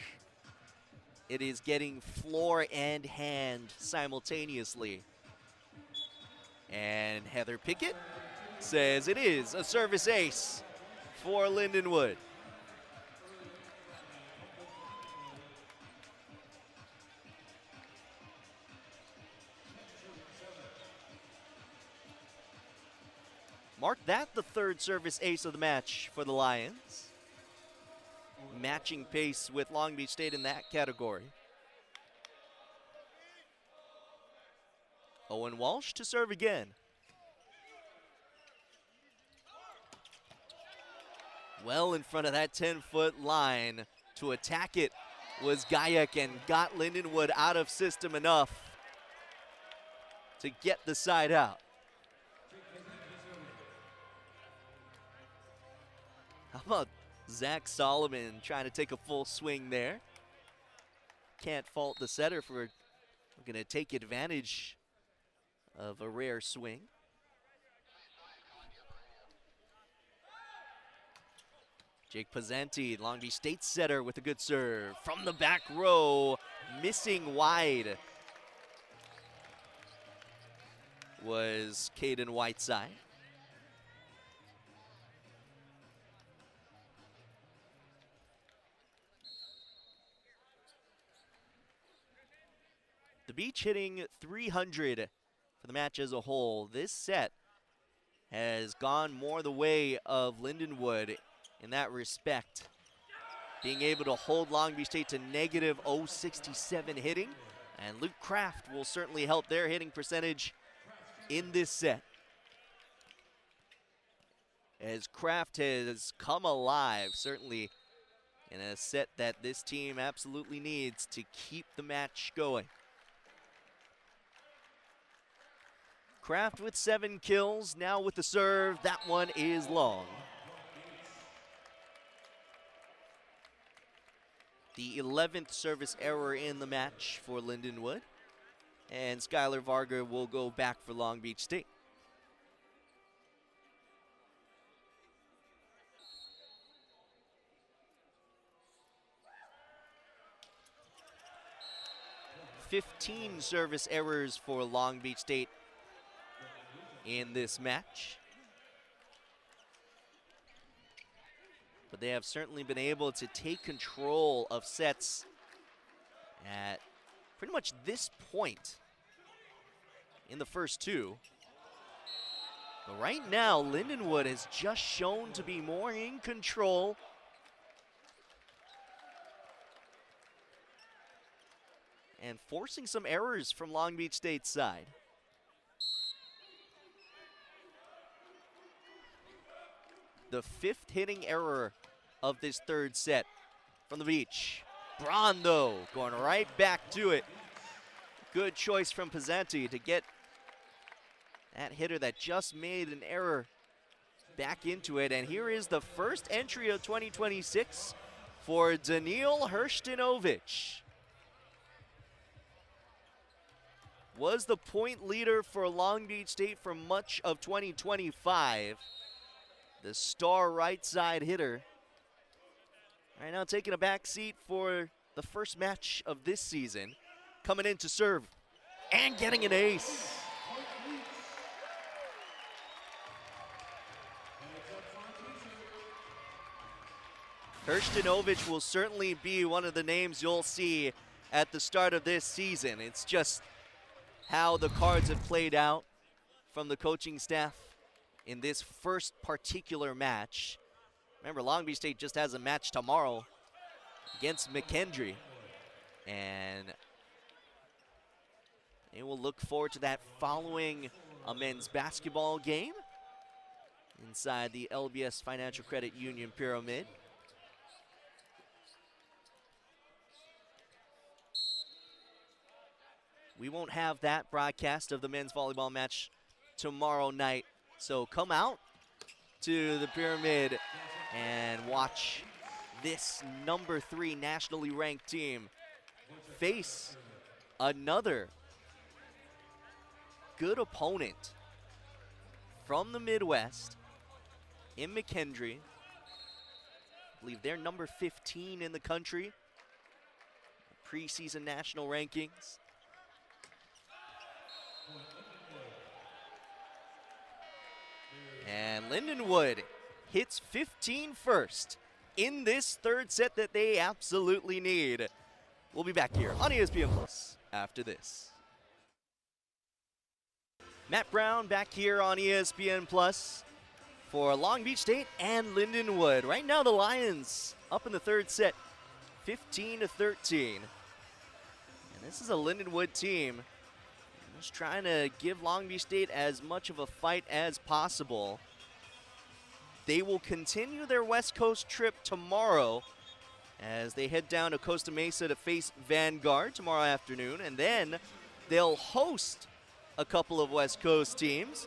it is getting floor and hand simultaneously. And Heather Pickett says it is a service ace for Lindenwood. Mark that the 3rd service ace of the match for the Lions. Matching pace with Long Beach State in that category. Owen Walsh to serve again. Well in front of that 10-foot line to attack it was Gayek and got Lindenwood out of system enough to get the side out. about Zach Solomon trying to take a full swing there? Can't fault the setter for going to take advantage of a rare swing. Jake Pizzenti, Long Beach State setter with a good serve. From the back row, missing wide was Caden Whiteside. The Beach hitting 300 for the match as a whole. This set has gone more the way of Lindenwood in that respect, being able to hold Long Beach State to negative .067 hitting, and Luke Kraft will certainly help their hitting percentage in this set, as Kraft has come alive, certainly in a set that this team absolutely needs to keep the match going. Kraft with 7 kills, now with the serve. That one is long. The 11th service error in the match for Lindenwood. And Skylar Varga will go back for Long Beach State. "15 service errors for Long Beach State in this match. But they have certainly been able to take control of sets at pretty much this point in the first two. But right now, Lindenwood has just shown to be more in control. And forcing some errors from Long Beach State's side. The 5th hitting error of this third set from the Beach. Braun, though, going right back to it. Good choice from Pizzenti to get that hitter that just made an error back into it. And here is the first entry of 2026 for Daniil Hrstinovic. Was the point leader for Long Beach State for much of 2025. The star right side hitter. Right now taking a back seat for the first match of this season. Coming in to serve and getting an ace. Hrstinovic will certainly be one of the names you'll see at the start of this season. It's just how the cards have played out from the coaching staff in this first particular match. Remember, Long Beach State just has a match tomorrow against McKendree. And they will look forward to that following a men's basketball game inside the LBS Financial Credit Union Pyramid. We won't have that broadcast of the men's volleyball match tomorrow night. So come out to the Pyramid and watch this number 3 nationally ranked team face another good opponent from the Midwest in McKendree. I believe they're number 15 in the country, preseason national rankings. And Lindenwood hits 15 first in this third set that they absolutely need. We'll be back here on ESPN Plus after this. Matt Brown back here on ESPN Plus for Long Beach State and Lindenwood. Right now the Lions up in the third set, 15-13. And this is a Lindenwood team just trying to give Long Beach State as much of a fight as possible. They will continue their West Coast trip tomorrow as they head down to Costa Mesa to face Vanguard tomorrow afternoon, and then they'll host a couple of West Coast teams.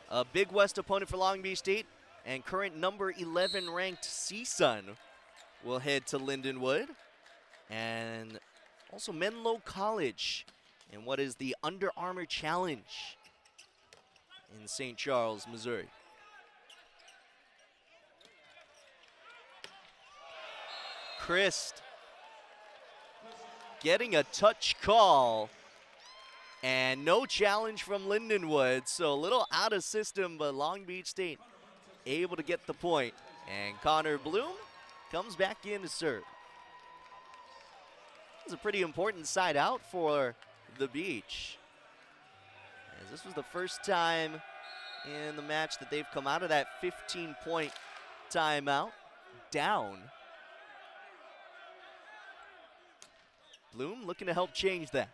A Big West opponent for Long Beach State and current number 11 ranked CSUN will head to Lindenwood. And also Menlo College in what is the Under Armour Challenge in St. Charles, Missouri. Christ getting a touch call, and no challenge from Lindenwood, so a little out of system, but Long Beach State able to get the point. And Connor Bloom comes back in to serve. It's a pretty important side out for the Beach, as this was the first time in the match that they've come out of that 15-point timeout down. Bloom looking to help change that.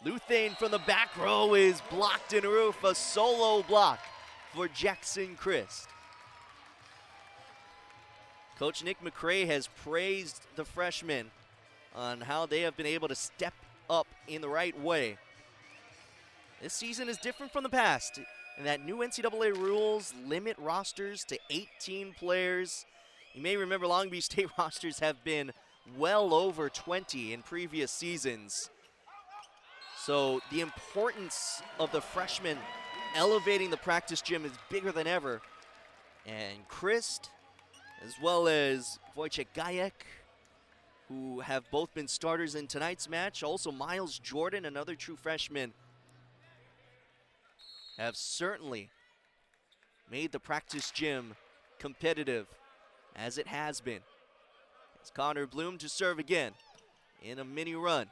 Luthane from the back row is blocked in roof, a solo block for Jackson Christ. Coach Nick McCray has praised the freshmen on how they have been able to step up in the right way. This season is different from the past, and that new NCAA rules limit rosters to 18 players. You may remember Long Beach State rosters have been well over 20 in previous seasons. So the importance of the freshmen elevating the practice gym is bigger than ever. And Christ, as well as Wojciech Gajek, who have both been starters in tonight's match, also Miles Jordan, another true freshman, have certainly made the practice gym competitive, as it has been. It's Connor Bloom to serve again in a mini run.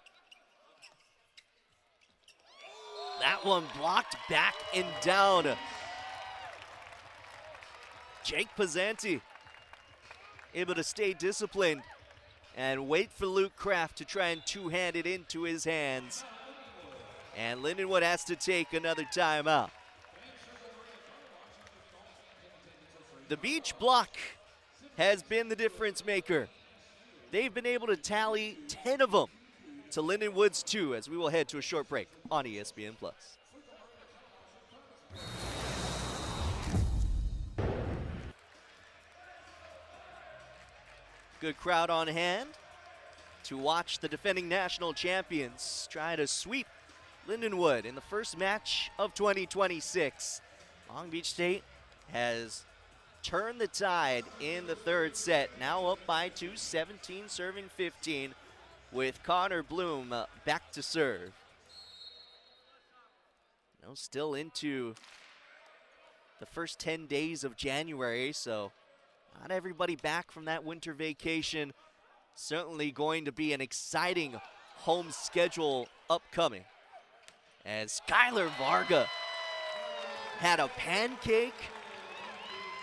That one blocked back and down. Jake Pizzanti able to stay disciplined and wait for Luke Kraft to try and two-hand it into his hands. And Lindenwood has to take another timeout. The Beach block has been the difference maker. They've been able to tally 10 of them to Lindenwood's 2, as we will head to a short break on ESPN+. Good crowd on hand to watch the defending national champions try to sweep Lindenwood in the first match of 2026. Long Beach State has turned the tide in the third set, now up by 2, 17 serving 15, with Connor Bloom back to serve. Now still into the first 10 days of January, so not everybody back from that winter vacation. Certainly going to be an exciting home schedule upcoming, as Skylar Varga had a pancake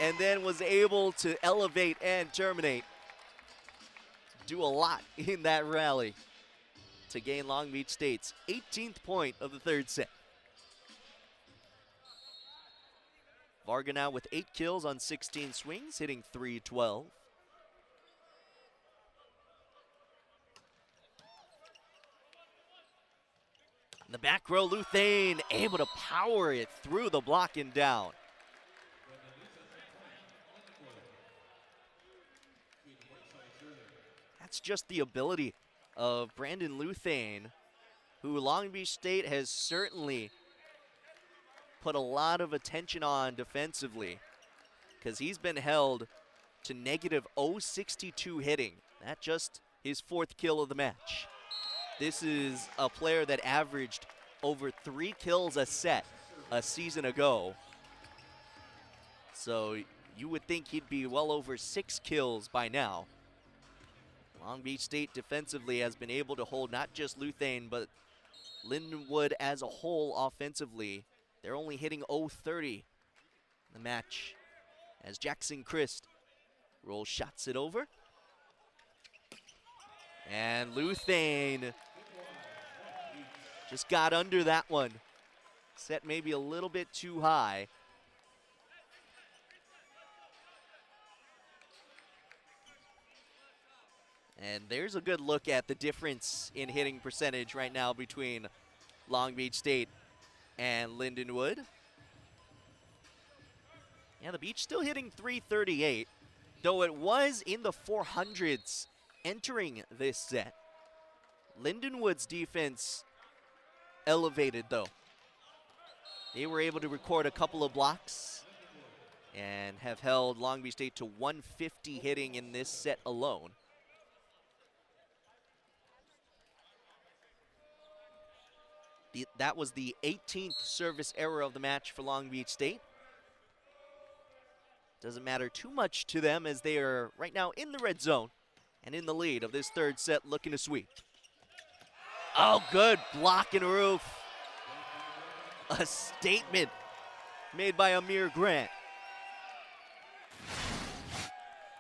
and then was able to elevate and terminate. Do a lot in that rally to gain Long Beach State's 18th point of the third set. Varga now with 8 kills on 16 swings, hitting .312. In the back row, Luthane able to power it through the block and down. That's just the ability of Brandon Luthane, who Long Beach State has certainly put a lot of attention on defensively, because he's been held to negative .062 hitting. That's just his 4th kill of the match. This is a player that averaged over 3 kills a set a season ago. So you would think he'd be well over 6 kills by now. Long Beach State defensively has been able to hold not just Luthane, but Lindenwood as a whole offensively. They're only hitting .030 in the match, as Jackson Christ rolls shots it over. And Luthane just got under that one. Set maybe a little bit too high. And there's a good look at the difference in hitting percentage right now between Long Beach State and Lindenwood. Yeah, the Beach still hitting 338, though it was in the 400s entering this set. Lindenwood's defense elevated, though. They were able to record a couple of blocks and have held Long Beach State to 150 hitting in this set alone. That was the 18th service error of the match for Long Beach State. Doesn't matter too much to them as they are right now in the red zone and in the lead of this third set, looking to sweep. Oh, good block and roof. A statement made by Amir Grant.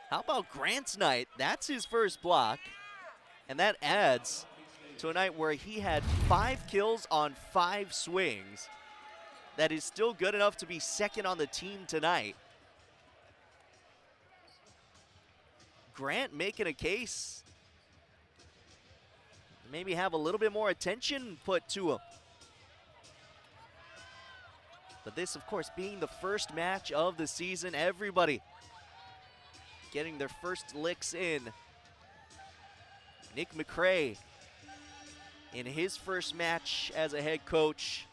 How about Grant's night? That's his first block, and that adds to a night where he had 5 kills on 5 swings. That is still good enough to be second on the team tonight. Grant making a case. Maybe have a little bit more attention put to him. But this, of course, being the first match of the season, everybody getting their first licks in. Nick McCray in his first match as a head coach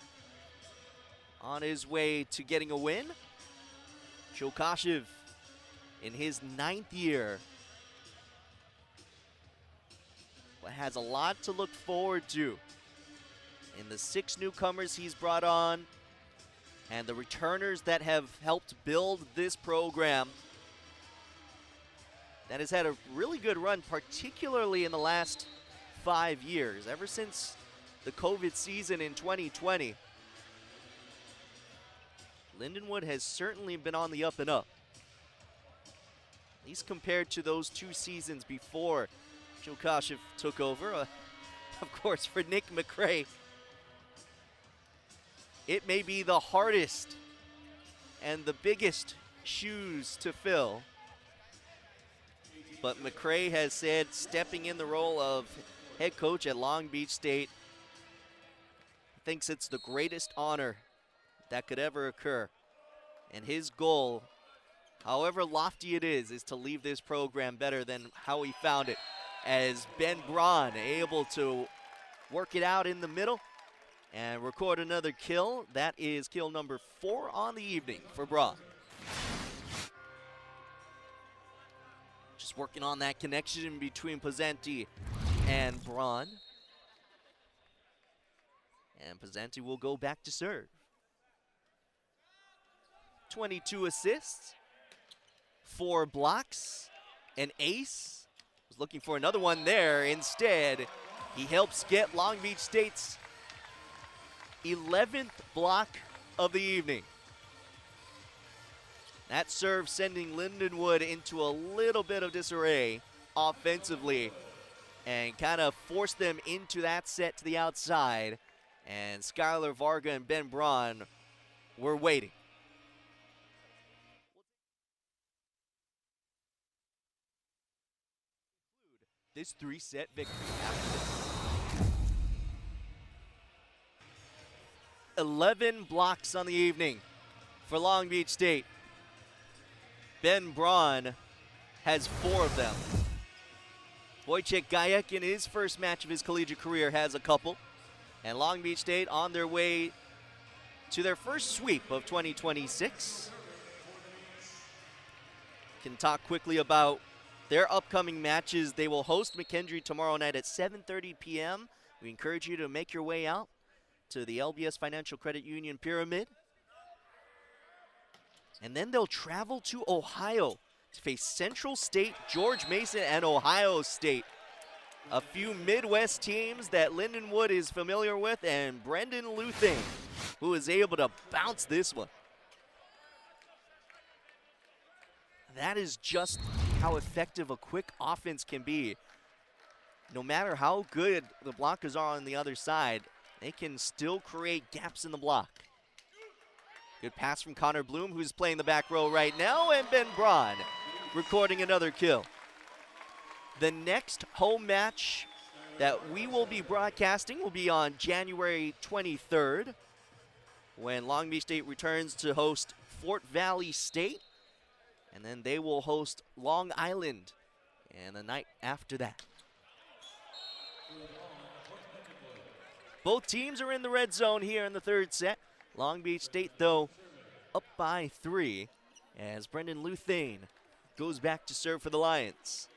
on his way to getting a win. Joe Kashiv in his 9th year. But has a lot to look forward to in the 6 newcomers he's brought on and the returners that have helped build this program that has had a really good run, particularly in the last 5 years, ever since the COVID season in 2020. Lindenwood has certainly been on the up and up, at least compared to those 2 seasons before Joe Kashiv took over. Of course, for Nick McCray, it may be the hardest and the biggest shoes to fill. But McCray has said, stepping in the role of head coach at Long Beach State, thinks it's the greatest honor that could ever occur. And his goal, however lofty it is to leave this program better than how he found it. As Ben Braun able to work it out in the middle and record another kill. That is kill number 4 on the evening for Braun. Just working on that connection between Pizzanti and Braun. And Pizzanti will go back to serve. 22 assists, 4 blocks, an ace. Was looking for another one there. Instead, he helps get Long Beach State's 11th block of the evening. That serve sending Lindenwood into a little bit of disarray offensively and kind of forced them into that set to the outside. And Skylar Varga and Ben Braun were waiting. This 3-set victory after this. 11 blocks on the evening for Long Beach State. Ben Braun has 4 of them. Wojciech Gajek in his first match of his collegiate career has a couple. And Long Beach State on their way to their first sweep of 2026. Can talk quickly about their upcoming matches. They will host McKendree tomorrow night at 7:30 p.m. We encourage you to make your way out to the LBS Financial Credit Union Pyramid. And then they'll travel to Ohio to face Central State, George Mason, and Ohio State. A few Midwest teams that Lindenwood is familiar with, and Brendan Luthing, who is able to bounce this one. That is just how effective a quick offense can be. No matter how good the blockers are on the other side, they can still create gaps in the block. Good pass from Connor Bloom, who's playing the back row right now, and Ben Braun recording another kill. The next home match that we will be broadcasting will be on January 23rd. when Long Beach State returns to host Fort Valley State. And then they will host Long Island and the night after that. Both teams are in the red zone here in the third set. Long Beach State, though, up by 3 as Brendan Luthane goes back to serve for the Lions.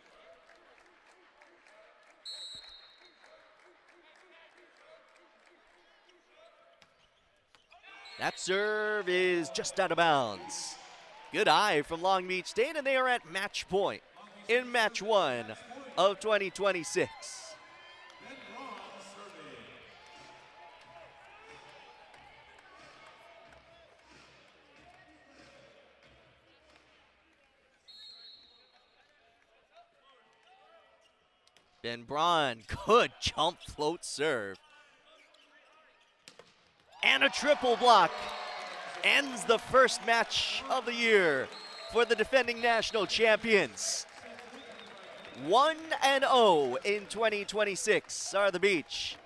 That serve is just out of bounds. Good eye from Long Beach State, and they are at match point in match 1 of 2026. Ben Braun, good jump float serve. And a triple block ends the first match of the year for the defending national champions. 1-0 in 2026 are the Beach.